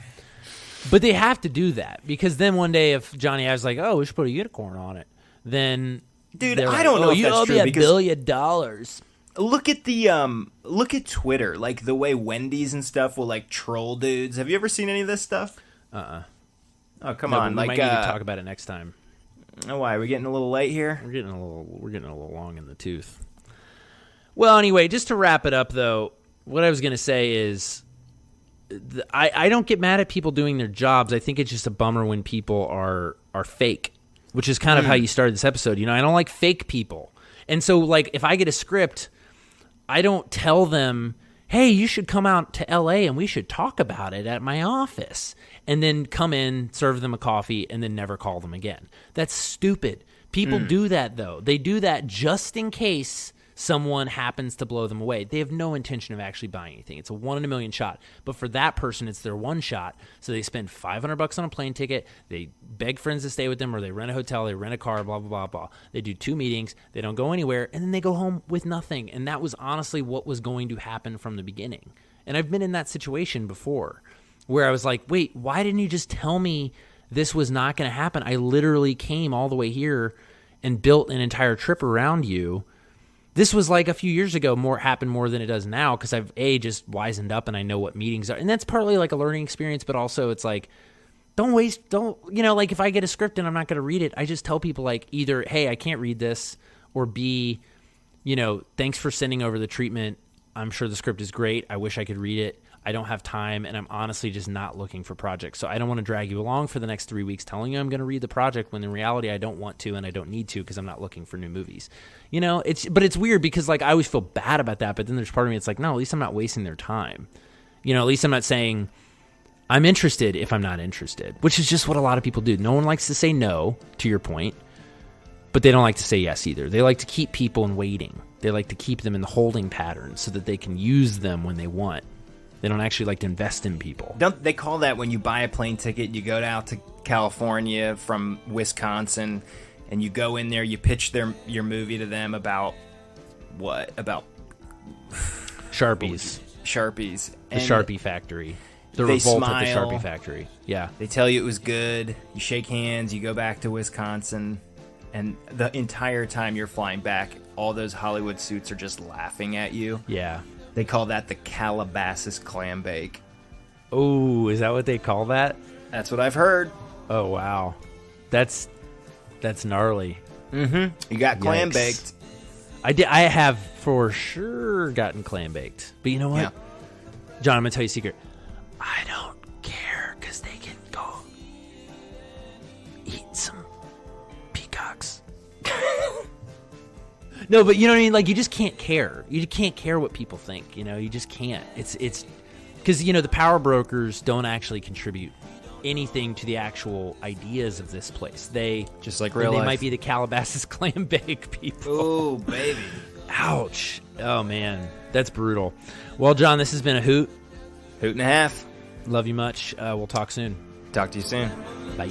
But they have to do that because then one day if Johnny Ive's like, oh, we should put a unicorn on it, then dude, I don't know if that's true because $1 billion. Look at Twitter, like the way Wendy's and stuff will like troll dudes. Have you ever seen any of this stuff? Oh, come on! We might need to talk about it next time. Oh, why? Are we getting a little late here? We're getting a little long in the tooth. Well, anyway, just to wrap it up, though, what I was going to say is, I don't get mad at people doing their jobs. I think it's just a bummer when people are fake, which is kind of how you started this episode. I don't like fake people, and so like if I get a script, I don't tell them, hey, you should come out to LA and we should talk about it at my office. And then come in, serve them a coffee, and then never call them again. That's stupid. People do that, though. They do that just in case someone happens to blow them away. They have no intention of actually buying anything. It's a 1 in a million shot. But for that person, it's their one shot. So they spend $500 on a plane ticket. They beg friends to stay with them, or they rent a hotel, they rent a car, blah, blah, blah, blah. They do 2 meetings. They don't go anywhere, and then they go home with nothing. And that was honestly what was going to happen from the beginning. And I've been in that situation before where I was like, wait, why didn't you just tell me this was not going to happen? I literally came all the way here and built an entire trip around you. This was like a few years ago, happened more than it does now because I've just wisened up and I know what meetings are. And that's partly like a learning experience, but also it's like, like if I get a script and I'm not going to read it, I just tell people like either, hey, I can't read this, or B, thanks for sending over the treatment. I'm sure the script is great. I wish I could read it. I don't have time, and I'm honestly just not looking for projects. So I don't want to drag you along for the next 3 weeks telling you I'm going to read the project when in reality I don't want to and I don't need to because I'm not looking for new movies. But it's weird because like I always feel bad about that, but then there's part of me it's like, no, at least I'm not wasting their time. At least I'm not saying I'm interested if I'm not interested, which is just what a lot of people do. No one likes to say no, to your point, but they don't like to say yes either. They like to keep people in waiting. They like to keep them in the holding pattern so that they can use them when they want. They don't actually like to invest in people. Don't they call that when you buy a plane ticket, you go out to California from Wisconsin, and you go in there, you pitch your movie to them about what? About Sharpies. Sharpies. The Sharpie factory. The revolt at the Sharpie factory. Yeah. They tell you it was good. You shake hands. You go back to Wisconsin. And the entire time you're flying back, all those Hollywood suits are just laughing at you. Yeah. They call that the Calabasas Clambake. Oh, is that what they call that? That's what I've heard. Oh, wow. That's gnarly. Mm-hmm. You got clam baked. I have for sure gotten clam baked. But you know what? Yeah. John, I'm going to tell you a secret. I don't care because they can go eat some peacocks. No, but you know what I mean? Like, you just can't care. You can't care what people think, You just can't. It's because, the power brokers don't actually contribute anything to the actual ideas of this place. They just like real life. They might be the Calabasas Clambake people. Oh, baby. Ouch. Oh, man. That's brutal. Well, John, this has been a hoot. Hoot and a half. Love you much. We'll talk soon. Talk to you soon. Bye.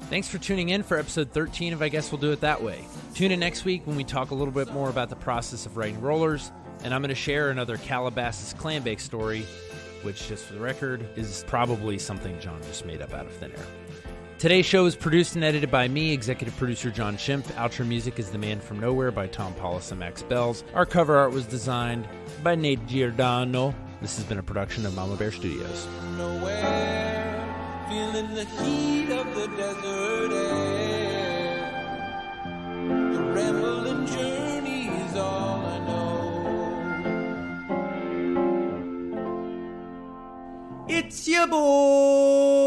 Thanks for tuning in for episode 13 of I Guess We'll Do It That Way. Tune in next week when we talk a little bit more about the process of writing rollers, and I'm going to share another Calabasas Clambake story, which, just for the record, is probably something John just made up out of thin air. Today's show is produced and edited by me, executive producer John Schimpf. Outro music is The Man From Nowhere by Tom Paulus and Max Bells. Our cover art was designed by Nate Giordano. This has been a production of Mama Bear Studios. Nowhere, feeling the heat of the desert air. The rambling journey is all I know. It's your boy.